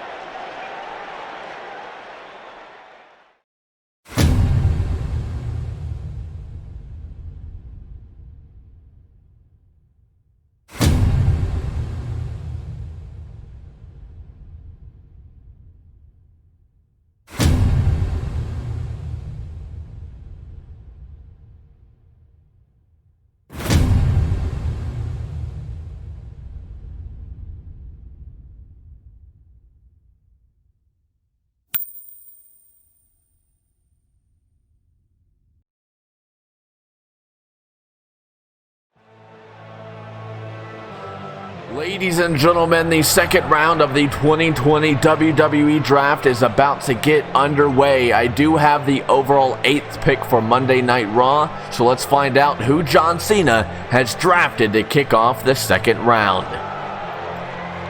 Ladies and gentlemen, the second round of the 2020 WWE Draft is about to get underway. I do have the overall 8th pick for Monday Night Raw, so let's find out who John Cena has drafted to kick off the second round.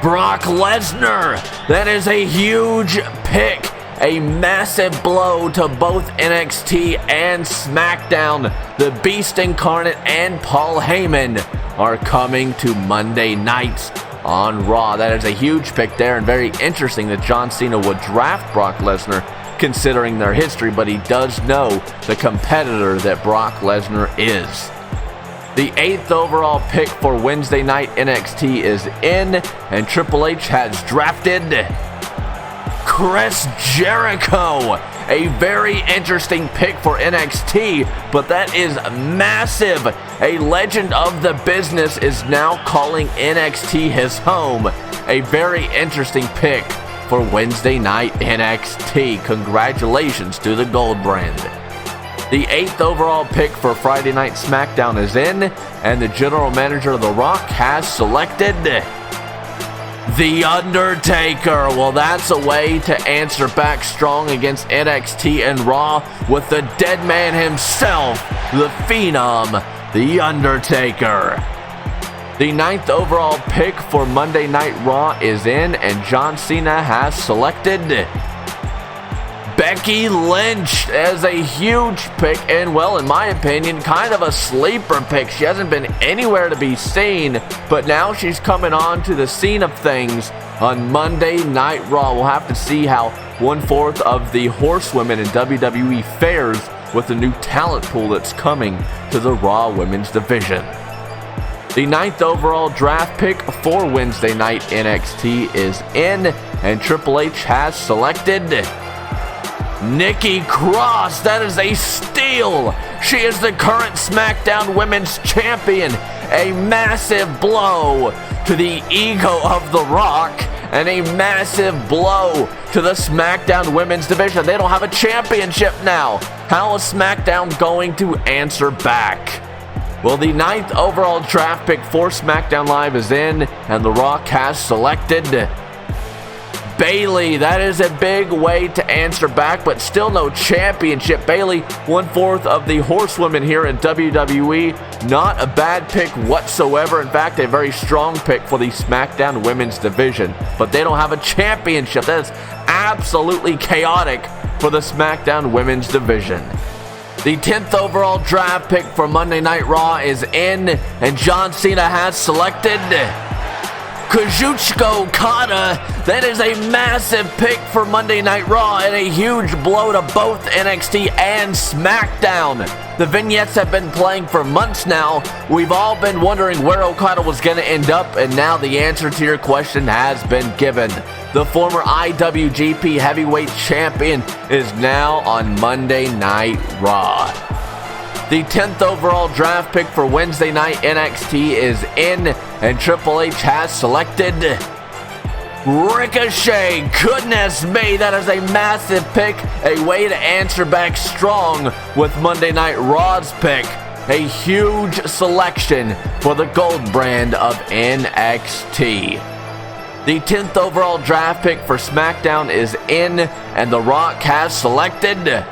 Brock Lesnar. That is a huge pick. A massive blow to both NXT and SmackDown. The Beast Incarnate and Paul Heyman are coming to Monday nights on Raw. That is a huge pick there, and very interesting that John Cena would draft Brock Lesnar considering their history, but he does know the competitor that Brock Lesnar is. The 8th overall pick for Wednesday Night NXT is in, and Triple H has drafted Chris Jericho. A very interesting pick for NXT, but that is massive. A legend of the business is now calling NXT his home. A very interesting pick for Wednesday Night NXT. Congratulations to the Gold brand. The 8th overall pick for Friday Night SmackDown is in, and the general manager of The Rock has selected The Undertaker. Well, that's a way to answer back strong against NXT and Raw with the dead man himself, the Phenom, The Undertaker. The 9th overall pick for Monday Night Raw is in, and John Cena has selected Becky Lynch as a huge pick, and well, in my opinion, kind of a sleeper pick. She hasn't been anywhere to be seen, but now she's coming on to the scene of things on Monday Night Raw. We'll have to see how 1/4 of the horsewomen in WWE fares with the new talent pool that's coming to the Raw Women's division. The 9th overall draft pick for Wednesday Night NXT is in, and Triple H has selected Nikki Cross. That is a steal. She is the current SmackDown Women's Champion. A massive blow to the ego of The Rock, and a massive blow to the SmackDown Women's division. They don't have a championship now. How is SmackDown going to answer back? Well, the 9th overall draft pick for SmackDown Live is in, and The Rock has selected Bayley. That is a big way to answer back, but still no championship. Bayley, 1/4 of the horsewomen here in WWE. Not a bad pick whatsoever. In fact, a very strong pick for the SmackDown Women's division, but they don't have a championship. That is absolutely chaotic for the SmackDown Women's division. The 10th overall draft pick for Monday Night Raw is in, and John Cena has selected Kazuchika Okada. That is a massive pick for Monday Night Raw, and a huge blow to both NXT and SmackDown. The vignettes have been playing for months now. We've all been wondering where Okada was going to end up, and now the answer to your question has been given. The former IWGP Heavyweight Champion is now on Monday Night Raw. The 10th overall draft pick for Wednesday Night NXT is in, and Triple H has selected Ricochet. Goodness me, that is a massive pick. A way to answer back strong with Monday Night Raw's pick. A huge selection for the Gold brand of NXT. The 10th overall draft pick for SmackDown is in, and The Rock has selected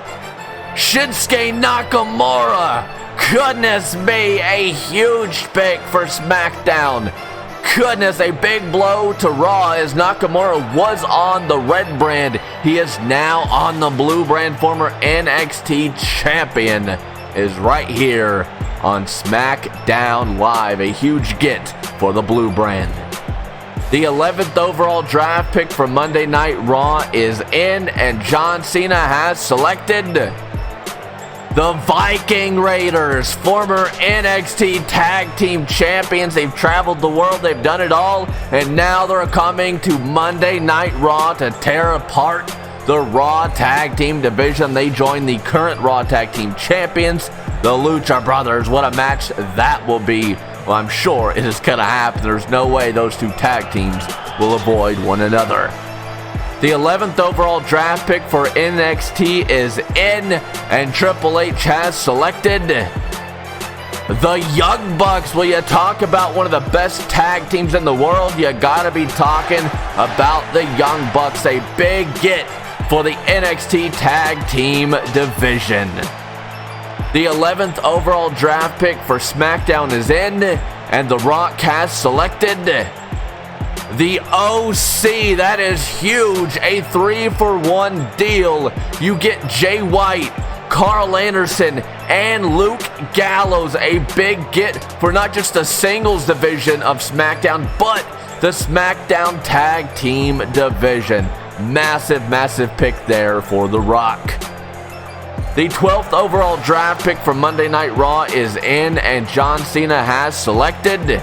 Shinsuke Nakamura. Goodness me, a huge pick for SmackDown. Goodness, a big blow to Raw as Nakamura was on the red brand. He is now on the blue brand. Former NXT champion is right here on SmackDown Live. A huge get for the blue brand. The 11th overall draft pick for Monday Night Raw is in, and John Cena has selected the Viking Raiders, former NXT Tag Team Champions. They've traveled the world, they've done it all, and now they're coming to Monday Night Raw to tear apart the Raw Tag Team division. They join the current Raw Tag Team Champions, the Lucha Brothers. What a match that will be. Well, I'm sure it is going to happen. There's no way those two tag teams will avoid one another. The 11th overall draft pick for NXT is in, and Triple H has selected The Young Bucks. Will you talk about one of the best tag teams in the world? You gotta be talking about the Young Bucks. A big get for the NXT Tag Team Division. The 11th overall draft pick for SmackDown is in, and The Rock has selected the OC. That is huge. A 3-for-1 deal. You get Jay White, Carl Anderson, and Luke Gallows. A big get for not just the singles division of SmackDown, but the SmackDown Tag Team Division. Massive pick there for The Rock. The 12th overall draft pick for Monday Night Raw is in, and John Cena has selected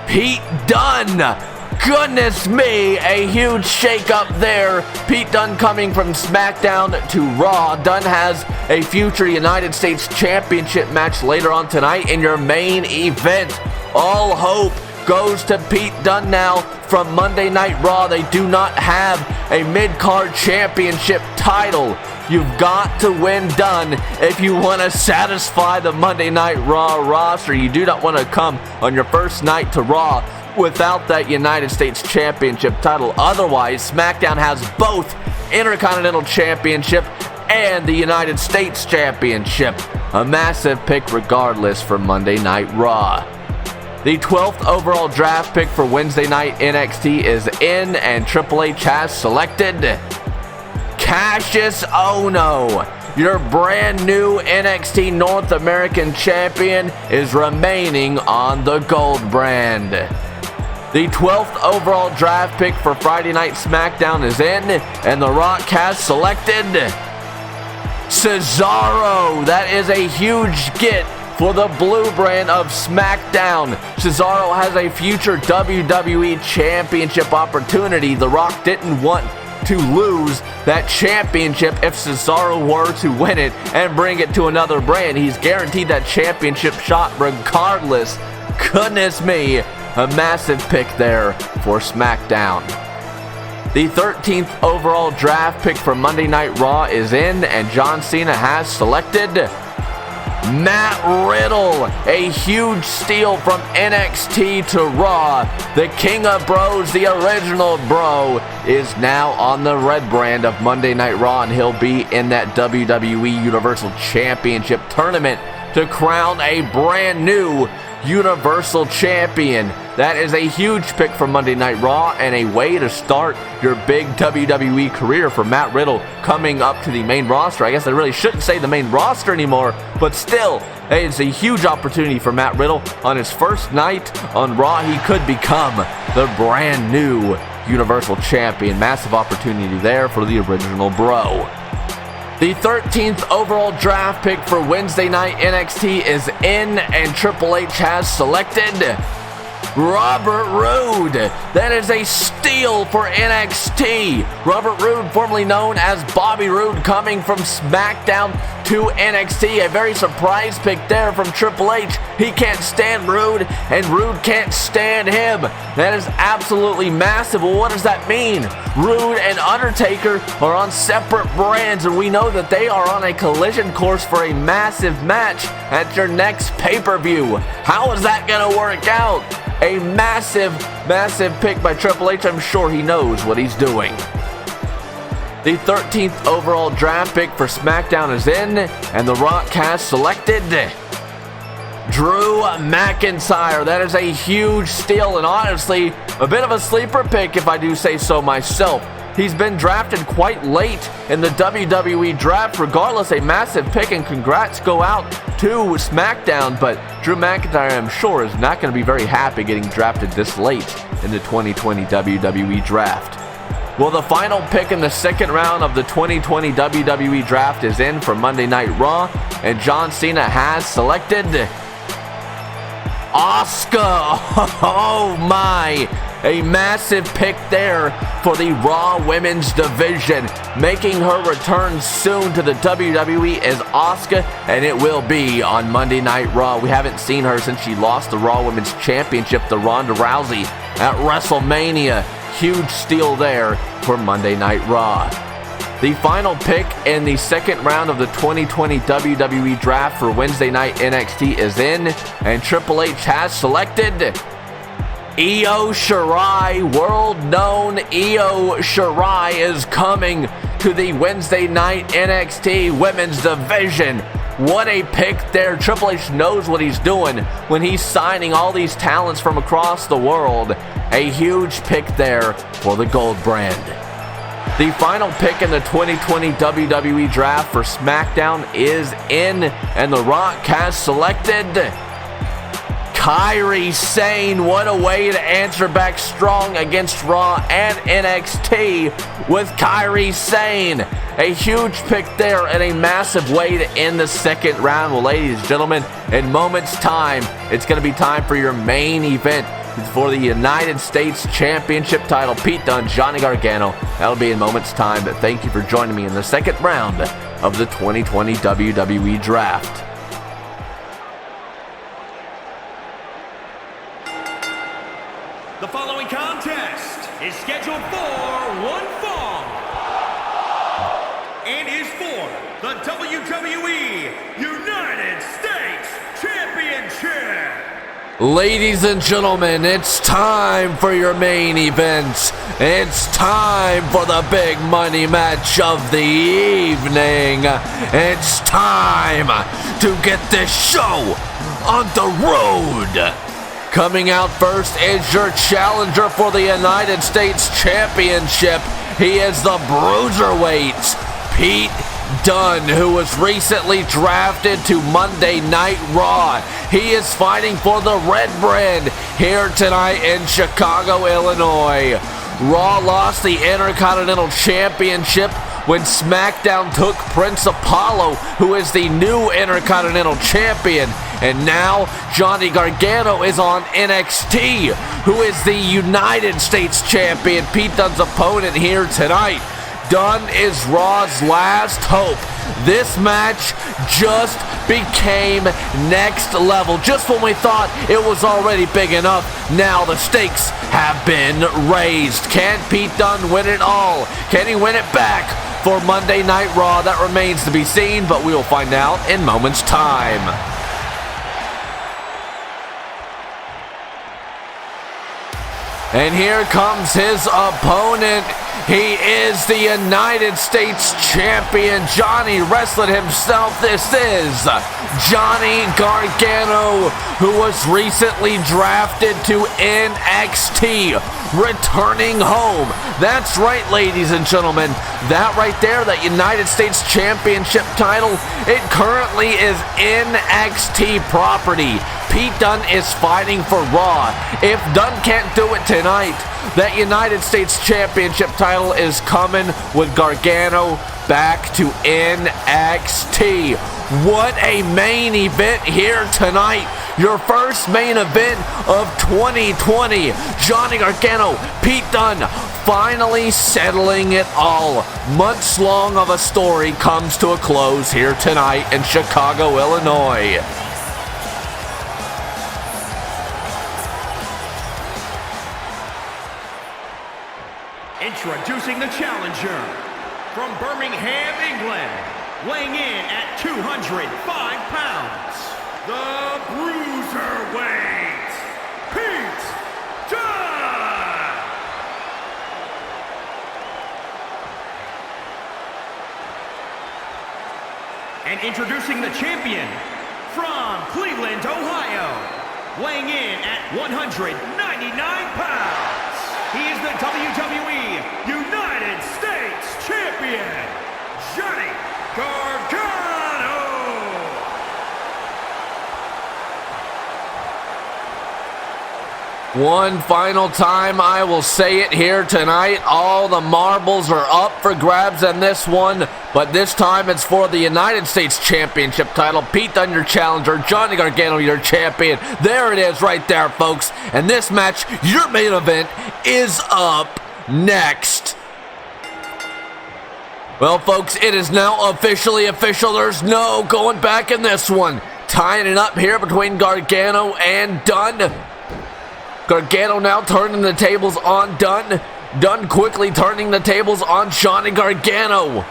Pete Dunne. Goodness me, a huge shake-up there. Pete Dunne coming from SmackDown to Raw. Dunne has a future United States Championship match later on tonight in your main event. All hope goes to Pete Dunne now from Monday Night Raw. They do not have a mid-card championship title. You've got to win Dunne if you want to satisfy the Monday Night Raw roster. You do not want to come on your first night to Raw without that United States Championship title. Otherwise, SmackDown has both Intercontinental Championship and the United States Championship. A massive pick regardless for Monday Night Raw. The 12th overall draft pick for Wednesday Night NXT is in, and Triple H has selected Cassius Ohno. Your brand new NXT North American champion is remaining on the gold brand. The 12th overall draft pick for Friday Night SmackDown is in, and The Rock has selected Cesaro. That is a huge get for the blue brand of SmackDown. Cesaro has a future WWE Championship opportunity. The Rock didn't want to lose that championship if Cesaro were to win it and bring it to another brand. He's guaranteed that championship shot regardless. Goodness me, a massive pick there for SmackDown. The 13th overall draft pick for Monday Night Raw is in, and John Cena has selected Matt Riddle. A huge steal from NXT to Raw. The King of Bros, the original bro, is now on the red brand of Monday Night Raw, and he'll be in that WWE Universal Championship tournament to crown a brand new Universal Champion. That is a huge pick for Monday Night Raw, and a way to start your big WWE career for Matt Riddle coming up to the main roster. I guess I really shouldn't say the main roster anymore, but still, it's a huge opportunity for Matt Riddle. On his first night on Raw, he could become the brand new Universal Champion. Massive opportunity there for the original bro. The 13th overall draft pick for Wednesday Night NXT is in, and Triple H has selected Robert Roode. That is a steal for NXT. Robert Roode, formerly known as Bobby Roode, coming from SmackDown to NXT. A very surprise pick there from Triple H. He can't stand Roode, and Roode can't stand him. That is absolutely massive. Well, what does that mean? Roode and Undertaker are on separate brands, and we know that they are on a collision course for a massive match at your next pay-per-view. How is that going to work out? A massive pick by Triple H. I'm sure he knows what he's doing. The 13th overall draft pick for SmackDown is in, and The Rock has selected Drew McIntyre. That is a huge steal, and honestly, a bit of a sleeper pick if I do say so myself. He's been drafted quite late in the WWE draft. Regardless, a massive pick, and congrats go out to SmackDown, but Drew McIntyre, I'm sure, is not going to be very happy getting drafted this late in the 2020 WWE draft. Well, the final pick in the second round of the 2020 WWE draft is in for Monday Night Raw, and John Cena has selected Asuka. Oh my! A massive pick there for the Raw Women's Division. Making her return soon to the WWE is Asuka, and it will be on Monday Night Raw. We haven't seen her since she lost the Raw Women's Championship to Ronda Rousey at WrestleMania. Huge steal there for Monday Night Raw. The final pick in the second round of the 2020 WWE Draft for Wednesday Night NXT is in, and Triple H has selected Io Shirai. World-known Io Shirai is coming to the Wednesday Night NXT Women's Division. What a pick there. Triple H knows what he's doing when he's signing all these talents from across the world. A huge pick there for the Gold brand. The final pick in the 2020 WWE Draft for SmackDown is in, and The Rock has selected Kairi Sane. What a way to answer back strong against Raw and NXT with Kairi Sane. A huge pick there and a massive way to end the second round. Well, ladies and gentlemen, in moments time, it's going to be time for your main event for the United States Championship title. Pete Dunne, Johnny Gargano. That'll be in moments time. But thank you for joining me in the second round of the 2020 WWE Draft. The following contest is scheduled for one fall and is for the WWE United States Championship. Ladies and gentlemen, it's time for your main event. It's time for the big money match of the evening. It's time to get this show on the road. Coming out first is your challenger for the United States Championship. He is the Bruiserweight, Pete Dunne, who was recently drafted to Monday Night Raw. He is fighting for the Red Brand here tonight in Chicago, Illinois. Raw lost the Intercontinental Championship when SmackDown took Prince Apollo, who is the new Intercontinental Champion. And now Johnny Gargano is on NXT, who is the United States Champion. Pete Dunne's opponent here tonight. Dunne is Raw's last hope. This match just became next level. Just when we thought it was already big enough, now the stakes have been raised. Can Pete Dunne win it all? Can he win it back for Monday Night Raw? That remains to be seen, but we will find out in moments' time. And here comes his opponent. He is the United States Champion, Johnny Wrestling himself. This is Johnny Gargano, who was recently drafted to NXT, returning home. That's right, ladies and gentlemen. That right there, that United States Championship title, it currently is NXT property. Pete Dunne is fighting for Raw. If Dunne can't do it tonight, that United States Championship title is coming with Gargano back to NXT. What a main event here tonight. Your first main event of 2020. Johnny Gargano, Pete Dunne, finally settling it all. Months long of a story comes to a close here tonight in Chicago, Illinois. Introducing the challenger from Birmingham, England, weighing in at 205 pounds, the Bruiserweight, Pete Dunne. And introducing the champion from Cleveland, Ohio, weighing in at 199 pounds. He is the WWE United States Champion, Johnny Gargano. One final time, I will say it here tonight. All the marbles are up for grabs in this one, but this time it's for the United States Championship title. Pete Dunne, your challenger. Johnny Gargano, your champion. There it is right there, folks. And this match, your main event, is up next. Well, folks, it is now officially official. There's no going back in this one. Tying it up here between Gargano and Dunne. Gargano now turning the tables on Dunne. Dunn quickly turning the tables on Johnny Gargano.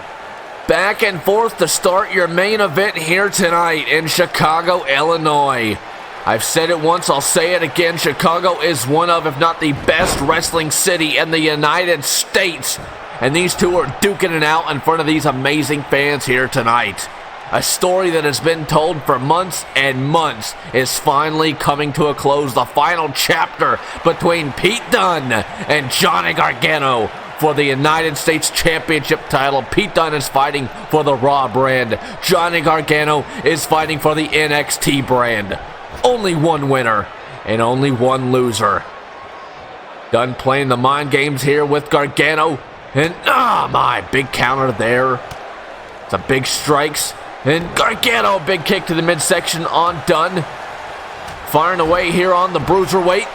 Back and forth to start your main event here tonight in Chicago, Illinois. I've said it once, I'll say it again. Chicago is one of, if not the best wrestling city in the United States. And these two are duking it out in front of these amazing fans here tonight. A story that has been told for months and months is finally coming to a close. The final chapter between Pete Dunne and Johnny Gargano for the United States Championship title. Pete Dunne is fighting for the Raw brand. Johnny Gargano is fighting for the NXT brand. Only one winner and only one loser. Dunne playing the mind games here with Gargano. And my big counter there. Some big strikes. And Gargano, big kick to the midsection on Dunne. Firing away here on the bruiserweight.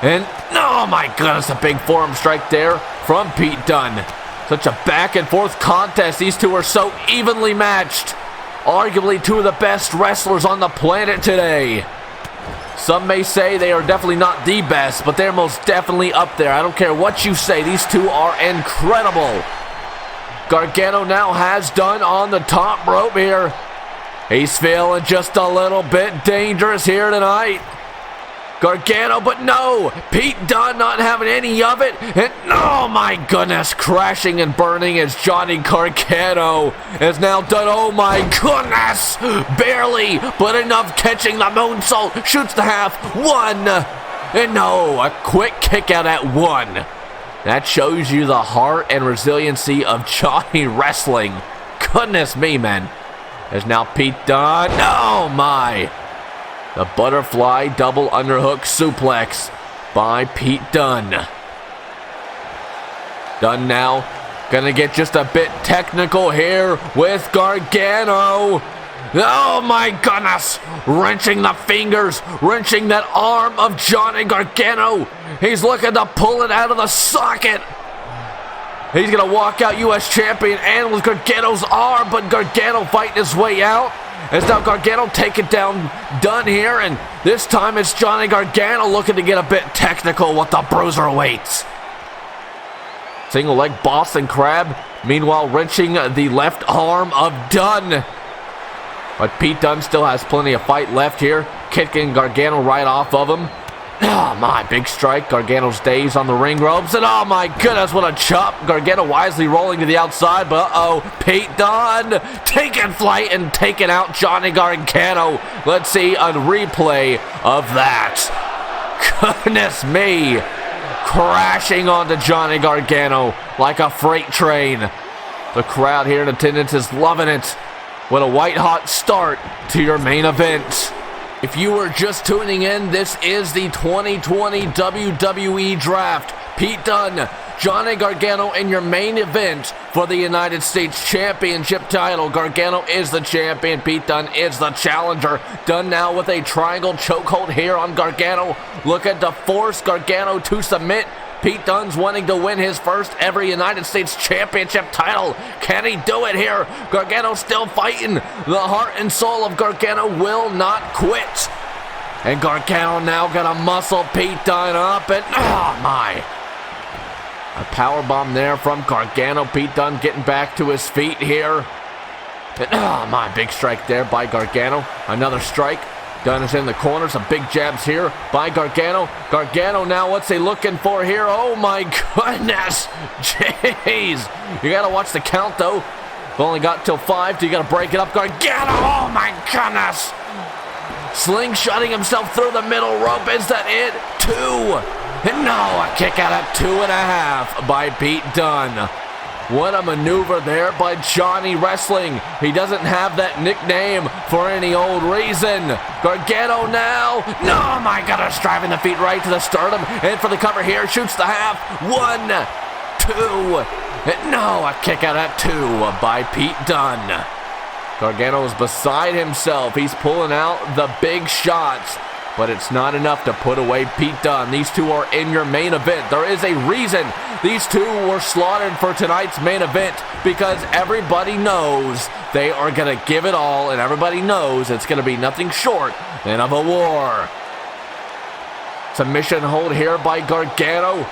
And, oh my goodness, a big forearm strike there from Pete Dunne. Such a back and forth contest. These two are so evenly matched. Arguably two of the best wrestlers on the planet today. Some may say they are definitely not the best, but they're most definitely up there. I don't care what you say, these two are incredible. Gargano now has Dunne on the top rope here. He's feeling just a little bit dangerous here tonight. Gargano, but no, Pete Dunne not having any of it, and oh my goodness, crashing and burning as Johnny Gargano is now done. Oh my goodness, barely, but enough, catching the moonsault, shoots the half, one, and no, a quick kick out at one. That shows you the heart and resiliency of Johnny wrestling. Goodness me, man. There's now Pete Dunne, oh my. The butterfly double underhook suplex by Pete Dunne. Dunne now gonna get just a bit technical here with Gargano. Oh my goodness! Wrenching the fingers, wrenching that arm of Johnny Gargano. He's looking to pull it out of the socket. He's gonna walk out U.S. champion and with Gargano's arm, but Gargano fighting his way out. As now Gargano taking down Dunne here, and this time it's Johnny Gargano looking to get a bit technical with the bruiserweights. Single leg Boston Crab, meanwhile wrenching the left arm of Dunne. But Pete Dunne still has plenty of fight left here, kicking Gargano right off of him. Oh my, big strike. Gargano's dazed on the ring ropes, and oh my goodness, what a chop. Gargano wisely rolling to the outside, but Pete Dunne taking flight and taking out Johnny Gargano. Let's see a replay of that. Goodness me. Crashing onto Johnny Gargano like a freight train. The crowd here in attendance is loving it. What a white-hot start to your main event. If you were just tuning in, this is the 2020 WWE Draft. Pete Dunne, Johnny Gargano in your main event for the United States Championship title. Gargano is the champion. Pete Dunne is the challenger. Dunne now with a triangle chokehold here on Gargano. Looking to force Gargano to submit. Pete Dunne's wanting to win his first ever United States Championship title. Can he do it here? Gargano still fighting. The heart and soul of Gargano will not quit. And Gargano now gonna muscle Pete Dunne up, and oh my. A powerbomb there from Gargano. Pete Dunne getting back to his feet here. And oh my, big strike there by Gargano. Another strike. Dunne is in the corner. Some big jabs here by Gargano. Gargano now, what's he looking for here? Oh my goodness. Jeez. You gotta watch the count though. We've only got till 5, so you gotta break it up. Gargano, oh my goodness. Slingshotting himself through the middle rope. Is that it? 2. And no, a kick out at 2.5 by Pete Dunne. What a maneuver there by Johnny Wrestling. He doesn't have that nickname for any old reason. Gargano now. No, my goodness, driving the feet right to the sternum. And for the cover here, shoots the half. 1, 2. And no, a kick out at 2 by Pete Dunne. Gargano is beside himself. He's pulling out the big shots. But it's not enough to put away Pete Dunne. These two are in your main event. There is a reason these two were slaughtered for tonight's main event, because everybody knows they are going to give it all, and everybody knows it's going to be nothing short than of a war. Submission hold here by Gargano.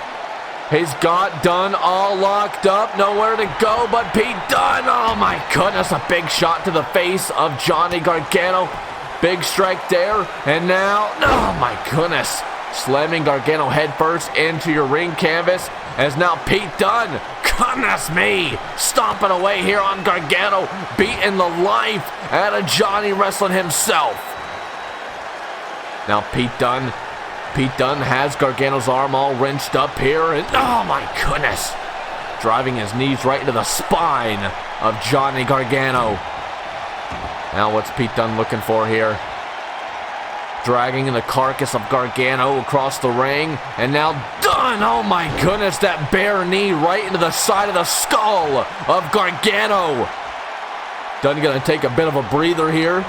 He's got Dunn all locked up, nowhere to go but Pete Dunne. Oh my goodness, a big shot to the face of Johnny Gargano. Big strike there, and now, oh my goodness, slamming Gargano headfirst into your ring canvas, as now Pete Dunne, goodness me, stomping away here on Gargano, beating the life out of Johnny Wrestling himself. Now Pete Dunne has Gargano's arm all wrenched up here, and oh my goodness, driving his knees right into the spine of Johnny Gargano. Now what's Pete Dunne looking for here? Dragging the carcass of Gargano across the ring, and now Dunne, oh my goodness, that bare knee right into the side of the skull of Gargano. Dunne gonna take a bit of a breather here.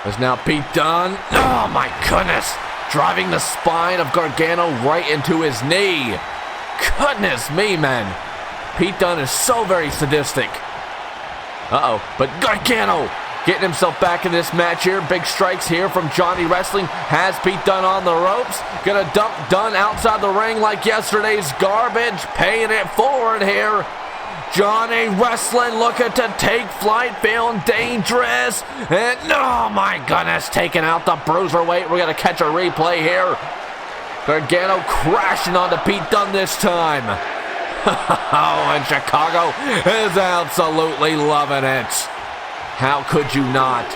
As now Pete Dunne, oh my goodness, driving the spine of Gargano right into his knee. Goodness me, man. Pete Dunne is so very sadistic. But Gargano getting himself back in this match here. Big strikes here from Johnny Wrestling. Has Pete Dunne on the ropes. Gonna dump Dunne outside the ring like yesterday's garbage. Paying it forward here. Johnny Wrestling looking to take flight, feeling dangerous. And oh my goodness, taking out the bruiserweight. We're gonna catch a replay here. Gargano crashing onto Pete Dunne this time. Oh, and Chicago is absolutely loving it. How could you not?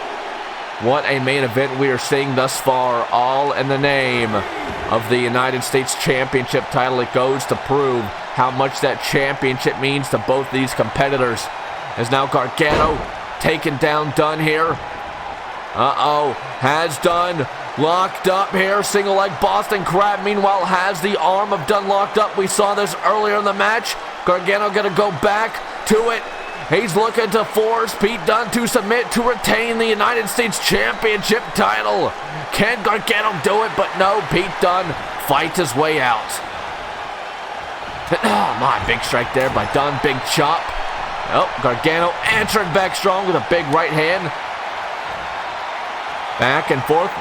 What a main event we are seeing thus far, all in the name of the United States Championship title. It goes to prove how much that championship means to both these competitors. As now Gargano taking down Dunne here. Has Dunne locked up here, single leg Boston Crab. Meanwhile, has the arm of Dunne locked up. We saw this earlier in the match. Gargano gonna go back to it. He's looking to force Pete Dunne to submit to retain the United States Championship title. Can Gargano do it? But no, Pete Dunne fights his way out. Oh my, big strike there by Dunne, big chop. Oh, Gargano answering back strong with a big right hand. Back and forth.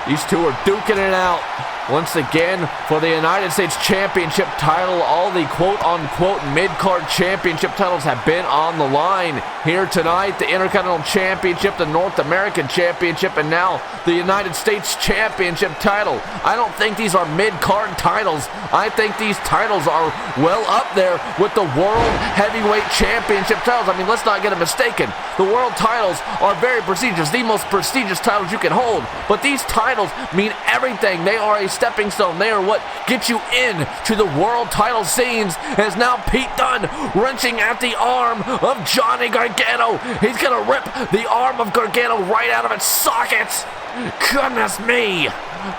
These two are duking it out. Once again, for the United States Championship title, all the quote-unquote mid-card championship titles have been on the line. Here tonight, the Intercontinental Championship, the North American Championship, and now the United States Championship title. I don't think these are mid-card titles. I think these titles are well up there with the World Heavyweight Championship titles. I mean, let's not get it mistaken. The world titles are very prestigious, the most prestigious titles you can hold. But these titles mean everything. They are a stepping stone. They are what gets you in to the world title scenes. As now Pete Dunne wrenching at the arm of Johnny Gargano. He's gonna rip the arm of Gargano right out of its sockets. Goodness me.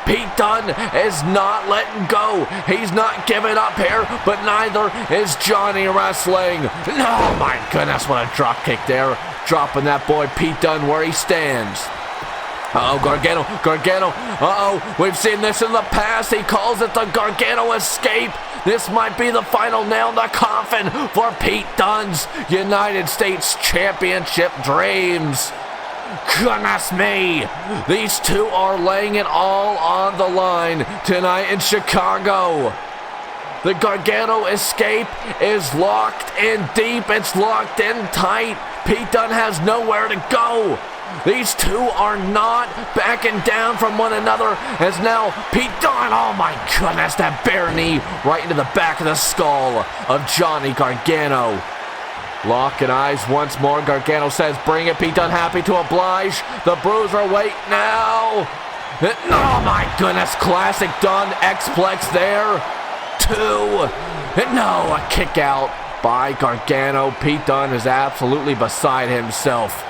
Pete Dunne is not letting go. He's not giving up here, but neither is Johnny Wrestling. Oh my goodness, what a drop kick there. Dropping that boy Pete Dunne where he stands. Gargano, we've seen this in the past. He calls it the Gargano escape. This might be the final nail in the coffin for Pete Dunne's United States Championship dreams. Goodness me, these two are laying it all on the line tonight in Chicago. The Gargano escape is locked in deep, it's locked in tight. Pete Dunne has nowhere to go. These two are not backing down from one another, as now Pete Dunne, oh my goodness, that bare knee right into the back of the skull of Johnny Gargano. Locking eyes once more. Gargano says, bring it. Pete Dunne happy to oblige. The bruiserweight now. Oh my goodness, classic Dunne X-Plex there. 2. And no, a kick out by Gargano. Pete Dunne is absolutely beside himself.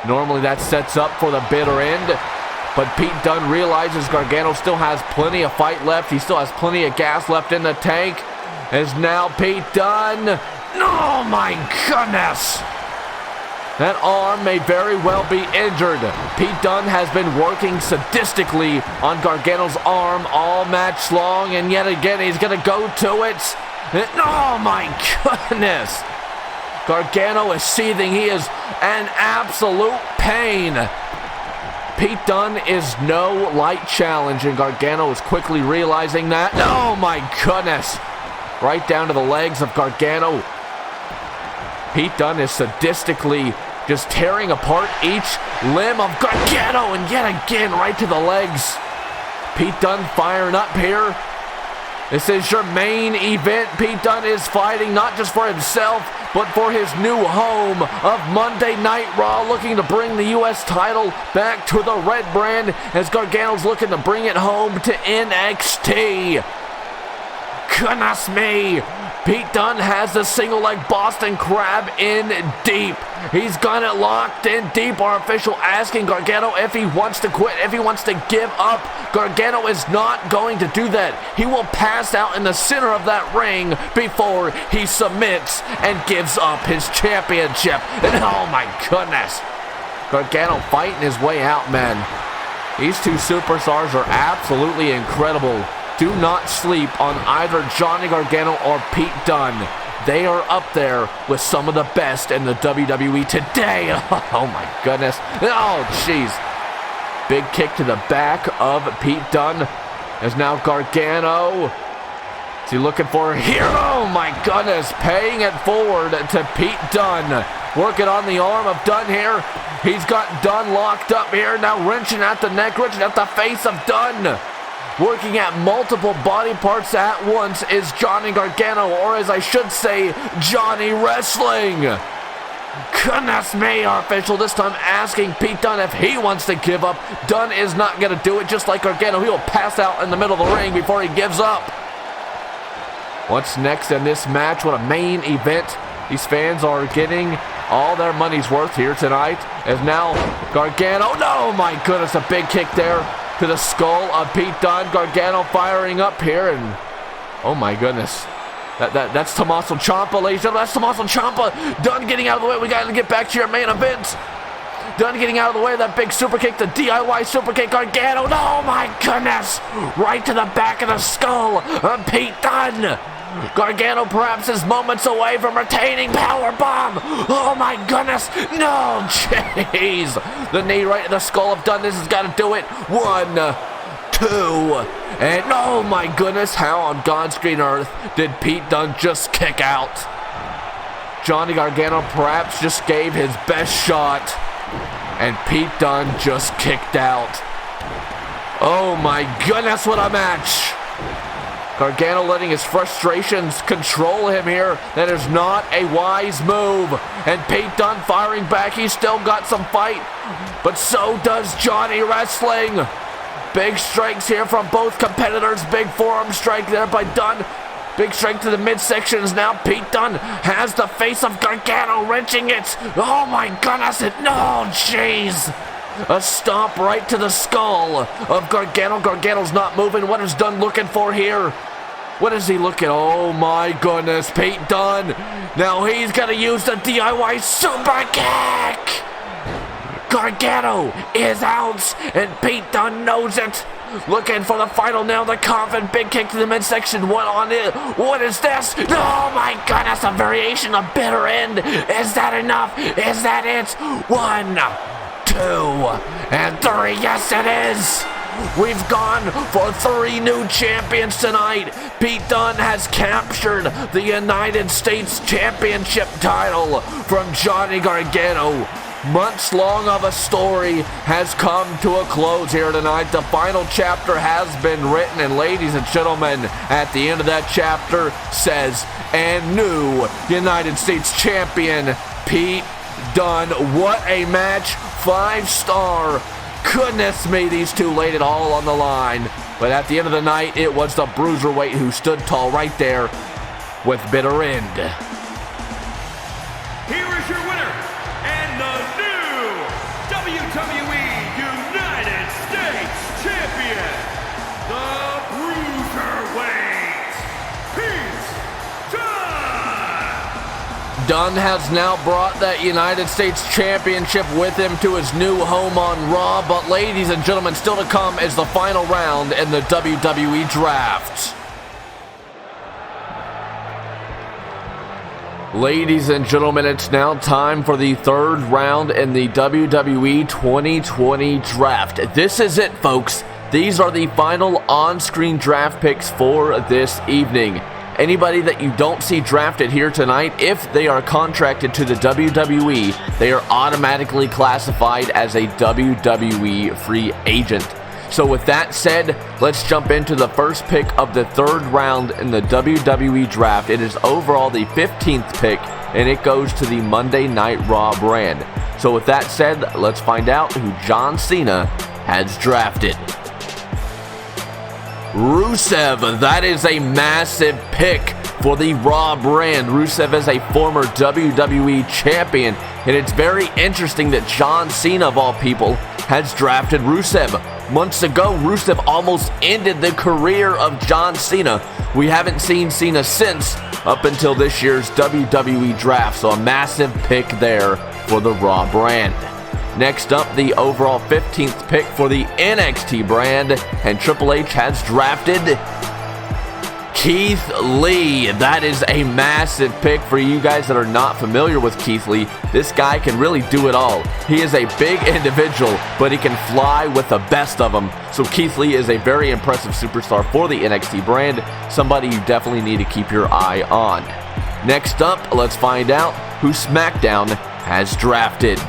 Normally that sets up for the bitter end, but Pete Dunne realizes Gargano still has plenty of fight left. He still has plenty of gas left in the tank. As now Pete Dunne, oh my goodness! That arm may very well be injured. Pete Dunne has been working sadistically on Gargano's arm all match long, and yet again he's gonna go to it. Oh my goodness! Gargano is seething. He is an absolute pain. Pete Dunne is no light challenge, and Gargano is quickly realizing that. Oh my goodness. Right down to the legs of Gargano. Pete Dunne is sadistically just tearing apart each limb of Gargano, and yet again right to the legs. Pete Dunne firing up here. This is your main event. Pete Dunne is fighting not just for himself, but for his new home of Monday Night Raw, looking to bring the U.S. title back to the red brand as Gargano's looking to bring it home to NXT. Goodness me. Pete Dunne has the single leg Boston Crab in deep. He's got it locked in deep. Our official asking Gargano if he wants to quit, if he wants to give up. Gargano is not going to do that. He will pass out in the center of that ring before he submits and gives up his championship. And oh my goodness. Gargano fighting his way out, man. These two superstars are absolutely incredible. Do not sleep on either Johnny Gargano or Pete Dunne. They are up there with some of the best in the WWE today. Oh my goodness. Oh jeez. Big kick to the back of Pete Dunne. As now Gargano. Is he looking for here? Oh my goodness. Paying it forward to Pete Dunne. Working on the arm of Dunne here. He's got Dunne locked up here. Now wrenching at the neck, wrenching at the face of Dunne. Working at multiple body parts at once is Johnny Gargano, or as I should say, Johnny Wrestling. Goodness me, our official this time asking Pete Dunne if he wants to give up. Dunne is not going to do it, just like Gargano. He will pass out in the middle of the ring before he gives up. What's next in this match? What a main event. These fans are getting all their money's worth here tonight. As now Gargano, no, my goodness, a big kick there to the skull of Pete Dunne. Gargano firing up here, and oh my goodness. That's Tommaso Ciampa, ladies and gentlemen. That's Tommaso Ciampa. Dunne getting out of the way. We got to get back to your main event. Dunne getting out of the way of that big super kick, the DIY super kick. Gargano, oh my goodness. Right to the back of the skull of Pete Dunne. Gargano perhaps is moments away from retaining powerbomb. Oh my goodness. No, jeez. The knee right to the skull of Dunne. This has got to do it. 1, 2, and oh my goodness. How on God's green earth did Pete Dunne just kick out? Johnny Gargano perhaps just gave his best shot, and Pete Dunne just kicked out. Oh my goodness, what a match. Gargano letting his frustrations control him here. That is not a wise move. And Pete Dunne firing back. He's still got some fight, but so does Johnny Wrestling. Big strikes here from both competitors. Big forearm strike there by Dunne. Big strike to the midsection. Now Pete Dunne has the face of Gargano wrenching it. Oh my goodness. No, jeez. A stomp right to the skull of Gargano. Gargano's not moving. What is Dunne looking for here? What is he looking? Oh my goodness, Pete Dunne. Now he's going to use the DIY super kick. Gargano is out, and Pete Dunne knows it. Looking for the final nail, the coffin. Big kick to the midsection. What on it? What is this? Oh my goodness, a variation of bitter end. Is that enough? Is that it? 1, 2, and 3. Yes, it is. We've gone for 3 new champions tonight. Pete Dunne has captured the United States Championship title from Johnny Gargano. Months long of a story has come to a close here tonight. The final chapter has been written, and ladies and gentlemen, at the end of that chapter says, and new United States champion, Pete Dunne. What a match. 5-star. Goodness me, these two laid it all on the line. But at the end of the night, it was the bruiserweight who stood tall right there with bitter end. Here is your winner, and the new WWE United States Champion, the Bruiserweight, Pete Dunne. Dunne has now brought that United States Championship with him to his new home on Raw, but ladies and gentlemen, still to come is the final round in the WWE Draft. Ladies and gentlemen, it's now time for the third round in the WWE 2020 draft. This is it, folks. These are the final on-screen draft picks for this evening. Anybody that you don't see drafted here tonight, if they are contracted to the WWE, they are automatically classified as a WWE free agent. So with that said, let's jump into the first pick of the third round in the WWE draft. It is overall the 15th pick, and it goes to the Monday Night Raw brand. So with that said, let's find out who John Cena has drafted. Rusev, that is a massive pick for the Raw brand. Rusev is a former WWE champion, and it's very interesting that John Cena, of all people, has drafted Rusev. Months ago, Rusev almost ended the career of John Cena. We haven't seen Cena since, up until this year's WWE draft, so a massive pick there for the Raw brand. Next up, the overall 15th pick for the NXT brand, and Triple H has drafted Keith Lee. That is a massive pick for you guys that are not familiar with Keith Lee. This guy can really do it all. He is a big individual, but he can fly with the best of them. So Keith Lee is a very impressive superstar for the NXT brand, somebody you definitely need to keep your eye on. Next up, let's find out who SmackDown has drafted.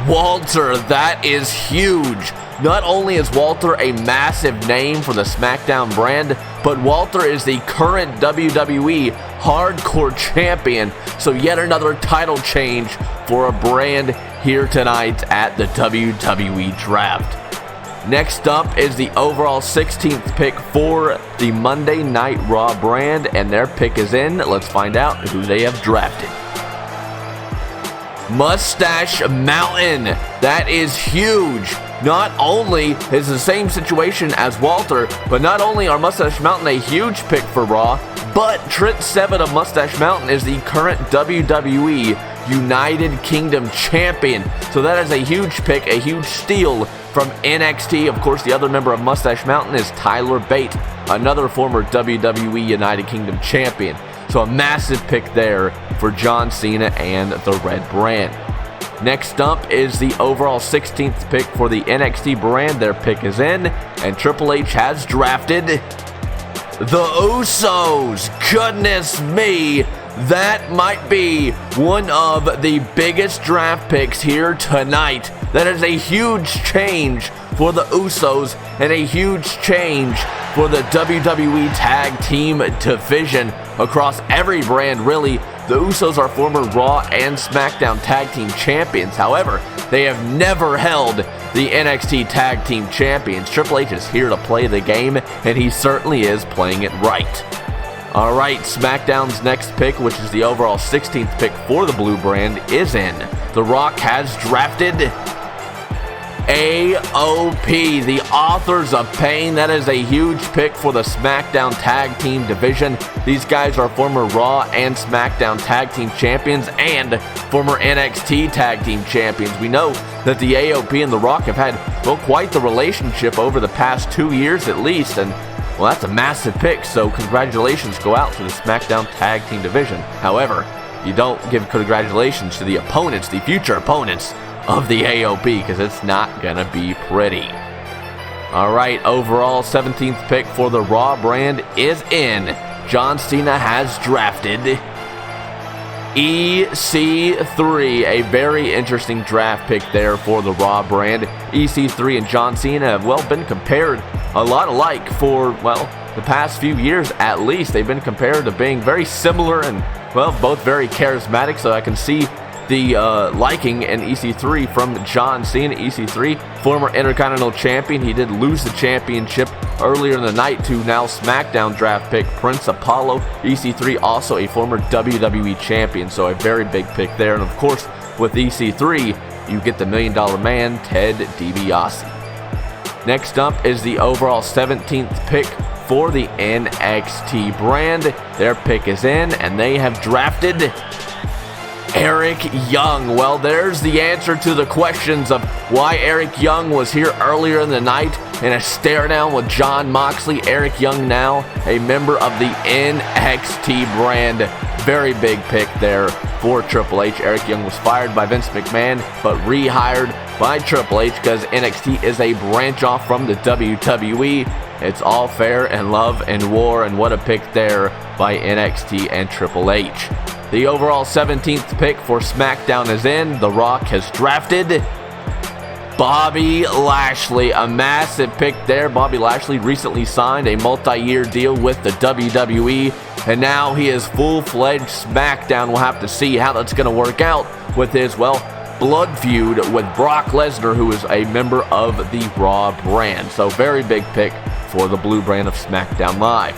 Walter, that is huge. Not only is Walter a massive name for the SmackDown brand, but Walter is the current WWE Hardcore Champion. So yet another title change for a brand here tonight at the WWE Draft. Next up is the overall 16th pick for the Monday Night Raw brand, and their pick is in. Let's find out who they have drafted. Mustache Mountain, that is huge. Not only is the same situation as Walter, but not only are Mustache Mountain a huge pick for Raw, but Trent Seven of Mustache Mountain is the current WWE United Kingdom champion. So that is a huge pick, a huge steal from NXT. Of course, the other member of Mustache Mountain is Tyler Bate, another former WWE United Kingdom champion. So a massive pick there for John Cena and the Red brand. Next up is the overall 16th pick for the NXT brand. Their pick is in, and Triple H has drafted the Usos. Goodness me, that might be one of the biggest draft picks here tonight. That is a huge change for the Usos and a huge change for the WWE Tag Team division across every brand, really. The Usos are former Raw and SmackDown Tag Team champions. However, they have never held the NXT Tag Team champions. Triple H is here to play the game, and he certainly is playing it right. Alright, SmackDown's next pick, which is the overall 16th pick for the Blue brand, is in. The Rock has drafted AOP, the Authors of Pain. That is a huge pick for the SmackDown Tag Team division. These guys are former Raw and SmackDown Tag Team champions and former NXT Tag Team champions. We know that the AOP and The Rock have had, well, quite the relationship over the past 2 years at least, and well, that's a massive pick, so congratulations go out to the SmackDown Tag Team division. However, you don't give congratulations to the opponents, the future opponents of the AOP, because it's not gonna be pretty. Alright, overall 17th pick for the Raw brand is in. John Cena has drafted EC3, a very interesting draft pick there for the Raw brand. EC3 and John Cena have, well, been compared a lot alike for, well, the past few years at least. They've been compared to being very similar and, well, both very charismatic, so I can see the liking in EC3 from John Cena. EC3, former Intercontinental champion. He did lose the championship earlier in the night to now SmackDown draft pick Prince Apollo. EC3 also a former WWE champion, so a very big pick there. And of course, with EC3, you get the $1 Million Man, Ted DiBiase. Next up is the overall 17th pick for the NXT brand. Their pick is in, and they have drafted Eric Young. Well, there's the answer to the questions of why Eric Young was here earlier in the night in a stare down with Jon Moxley. Eric Young now a member of the NXT brand. Very big pick there for Triple H. Eric Young was fired by Vince McMahon, but rehired by Triple H because NXT is a branch off from the WWE. It's all fair and love and war, and what a pick there by NXT and Triple H. The overall 17th pick for SmackDown is in. The Rock has drafted Bobby Lashley, a massive pick there. Bobby Lashley recently signed a multi-year deal with the WWE, and now he is full-fledged SmackDown. We'll have to see how that's going to work out with his, well, blood feud with Brock Lesnar, who is a member of the Raw brand. So very big pick for the blue brand of SmackDown Live.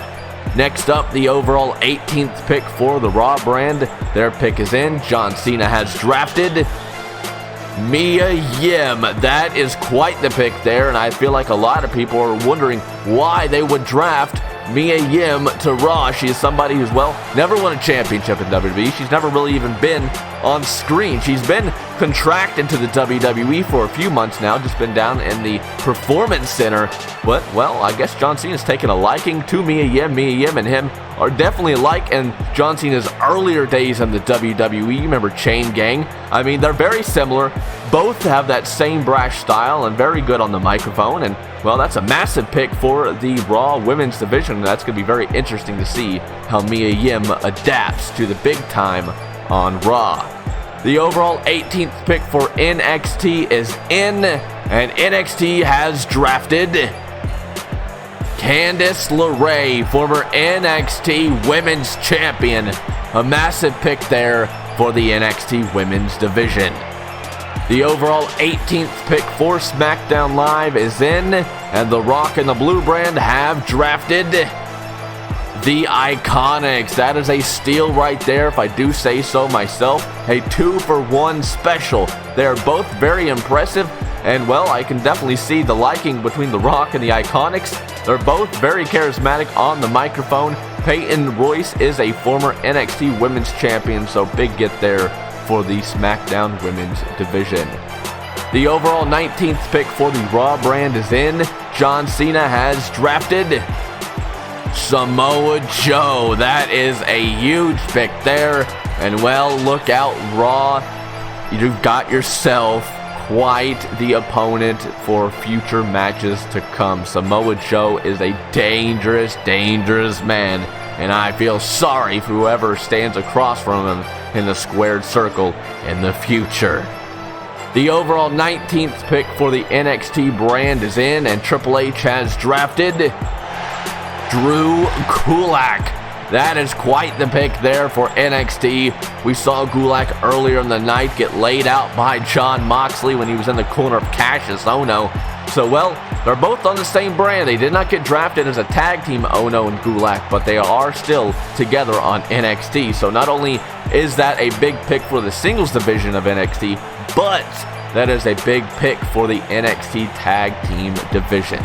Next up, the overall 18th pick for the Raw brand. Their pick is in. John Cena has drafted Mia Yim. That is quite the pick there, and I feel like a lot of people are wondering why they would draft Mia Yim to Raw. She is somebody who's, well, never won a championship in WWE. She's never really even been on screen. She's been contracted to the WWE for a few months now, just been down in the Performance Center. But, well, I guess John Cena's taken a liking to Mia Yim. Mia Yim and him are definitely alike in John Cena's earlier days in the WWE. You remember Chain Gang? I mean, they're very similar. Both have that same brash style and very good on the microphone. And, well, that's a massive pick for the Raw Women's Division. That's going to be very interesting to see how Mia Yim adapts to the big time on Raw. The overall 18th pick for NXT is in, and NXT has drafted Candice LeRae, former NXT Women's Champion. A massive pick there for the NXT Women's Division. The overall 18th pick for SmackDown Live is in, and The Rock and the Blue Brand have drafted the Iconics. That is a steal right there, if I do say so myself. A 2-for-1 special. They're both very impressive, and, well, I can definitely see the liking between The Rock and the Iconics. They're both very charismatic on the microphone. Peyton Royce is a former NXT Women's Champion, so big get there for the SmackDown Women's Division. The overall 19th pick for the Raw brand is in. John Cena has drafted Samoa Joe. That is a huge pick there. And, well, look out, Raw. You've got yourself quite the opponent for future matches to come. Samoa Joe is a dangerous, dangerous man, and I feel sorry for whoever stands across from him in the squared circle in the future. The overall 19th pick for the NXT brand is in, and Triple H has drafted Drew Gulak. That is quite the pick there for NXT. We saw Gulak earlier in the night get laid out by Jon Moxley when he was in the corner of Cassius Ohno. So, well, they're both on the same brand. They did not get drafted as a tag team, Ohno and Gulak, but they are still together on NXT. So not only is that a big pick for the singles division of NXT, but that is a big pick for the NXT tag team division.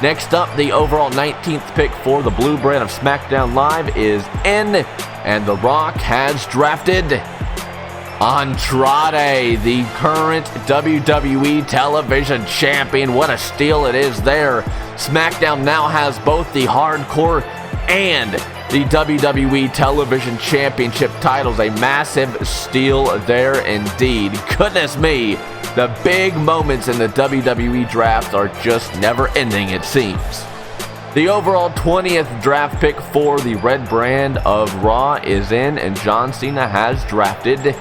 Next up, the overall 19th pick for the blue brand of SmackDown Live is in, and The Rock has drafted Andrade, the current WWE television champion. What a steal it is there. SmackDown now has both the hardcore and the WWE television championship titles. A massive steal there indeed. Goodness me. The big moments in the WWE draft are just never ending, it seems. The overall 20th draft pick for the red brand of Raw is in, and John Cena has drafted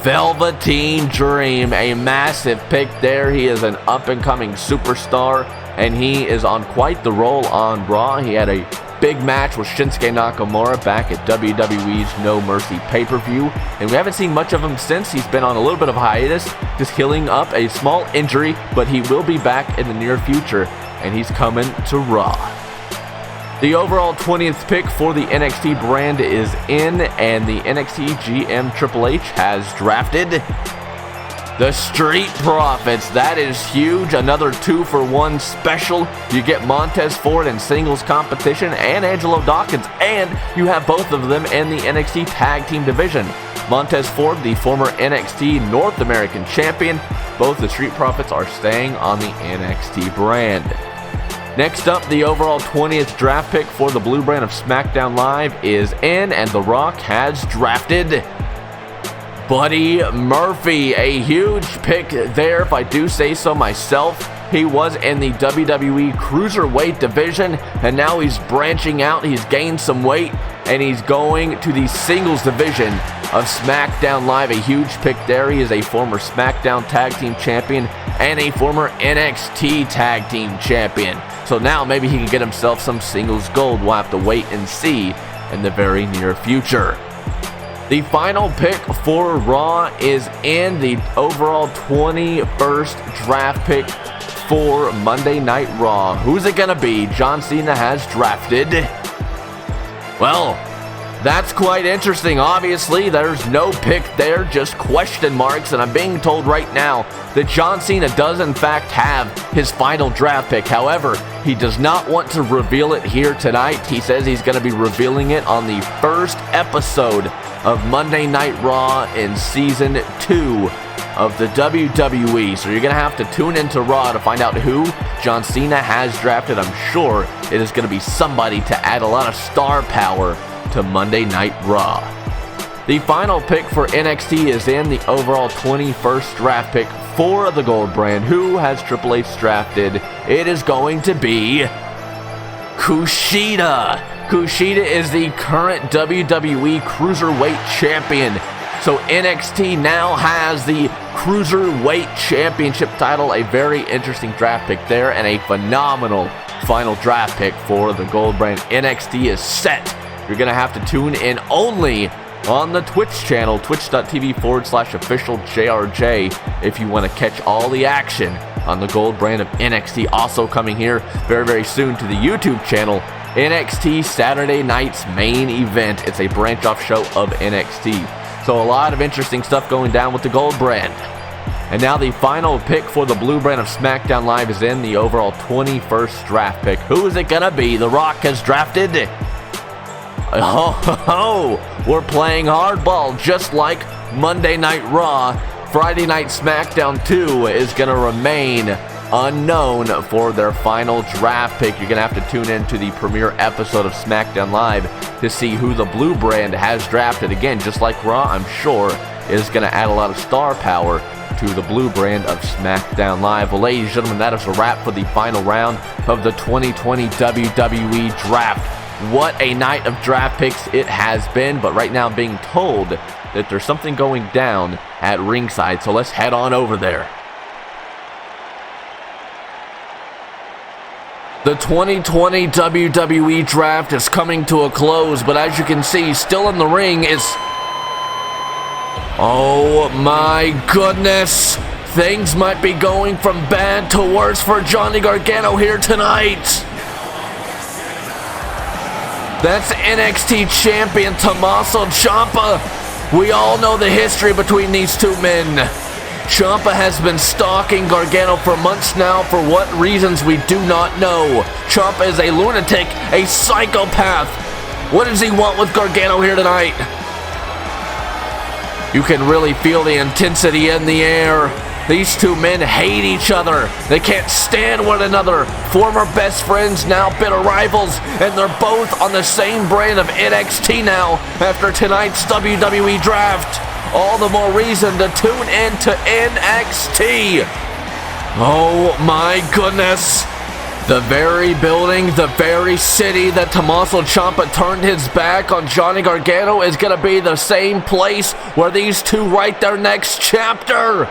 Velveteen Dream. A massive pick there. He is an up-and-coming superstar, and he is on quite the roll on Raw. He had a big match with Shinsuke Nakamura back at WWE's No Mercy pay-per-view, and we haven't seen much of him since. He's been on a little bit of hiatus, just healing up a small injury, but he will be back in the near future, and he's coming to Raw. The overall 20th pick for the NXT brand is in, and the NXT GM Triple H has drafted the Street Profits. That is huge. Another 2-for-1 special. You get Montez Ford in singles competition and Angelo Dawkins, and you have both of them in the NXT Tag Team division. Montez Ford, the former NXT North American Champion. Both the Street Profits are staying on the NXT brand. Next up, the overall 20th draft pick for the blue brand of SmackDown Live is in, and The Rock has drafted Buddy Murphy. A huge pick there, if I do say so myself. He was in the WWE Cruiserweight division, and now he's branching out. He's gained some weight, and he's going to the singles division of SmackDown Live. A huge pick there. He is a former SmackDown Tag Team Champion and a former NXT Tag Team Champion. So now maybe he can get himself some singles gold. We'll have to wait and see in the very near future. The final pick for Raw is in, the overall 21st draft pick for Monday Night Raw. Who's it gonna be? John Cena has drafted. Well, that's quite interesting. Obviously, there's no pick there, just question marks, and I'm being told right now that John Cena does in fact have his final draft pick. However, he does not want to reveal it here tonight. He says he's going to be revealing it on the first episode of Monday Night Raw in Season 2 of the WWE. So you're going to have to tune into Raw to find out who John Cena has drafted. I'm sure it is going to be somebody to add a lot of star power to Monday Night Raw. The final pick for NXT is in, the overall 21st draft pick for the gold brand. Who has Triple H drafted? It is going to be Kushida. Kushida is the current WWE Cruiserweight Champion. So NXT now has the Cruiserweight Championship title. A very interesting draft pick there, and a phenomenal final draft pick for the gold brand. NXT is set. You're going to have to tune in only on the Twitch channel, twitch.tv/OfficialJRJ, if you want to catch all the action on the gold brand of NXT. Also coming here very, very soon to the YouTube channel, NXT Saturday Night's Main Event. It's a branch-off show of NXT. So a lot of interesting stuff going down with the gold brand. And now the final pick for the blue brand of SmackDown Live is in, the overall 21st draft pick. Who is it going to be? The Rock has drafted. We're playing hardball just like Monday Night Raw. Friday Night SmackDown 2 is going to remain unknown for their final draft pick. You're going to have to tune in to the premiere episode of SmackDown Live to see who the blue brand has drafted. Again, just like Raw, I'm sure is going to add a lot of star power to the blue brand of SmackDown Live. Well, ladies and gentlemen, that is a wrap for the final round of the 2020 WWE Draft. What a night of draft picks it has been, but right now I'm being told that there's something going down at ringside, so let's head on over there. The 2020 WWE Draft is coming to a close, but as you can see, still in the ring is... Oh my goodness! Things might be going from bad to worse for Johnny Gargano here tonight. That's NXT Champion Tommaso Ciampa. We all know the history between these two men. Ciampa has been stalking Gargano for months now, for what reasons we do not know. Ciampa is a lunatic, a psychopath. What does he want with Gargano here tonight? You can really feel the intensity in the air. These two men hate each other. They can't stand one another. Former best friends, now bitter rivals, and they're both on the same brand of NXT now after tonight's WWE Draft. All the more reason to tune in to NXT. Oh my goodness. The very building, the very city that Tommaso Ciampa turned his back on Johnny Gargano is going to be the same place where these two write their next chapter.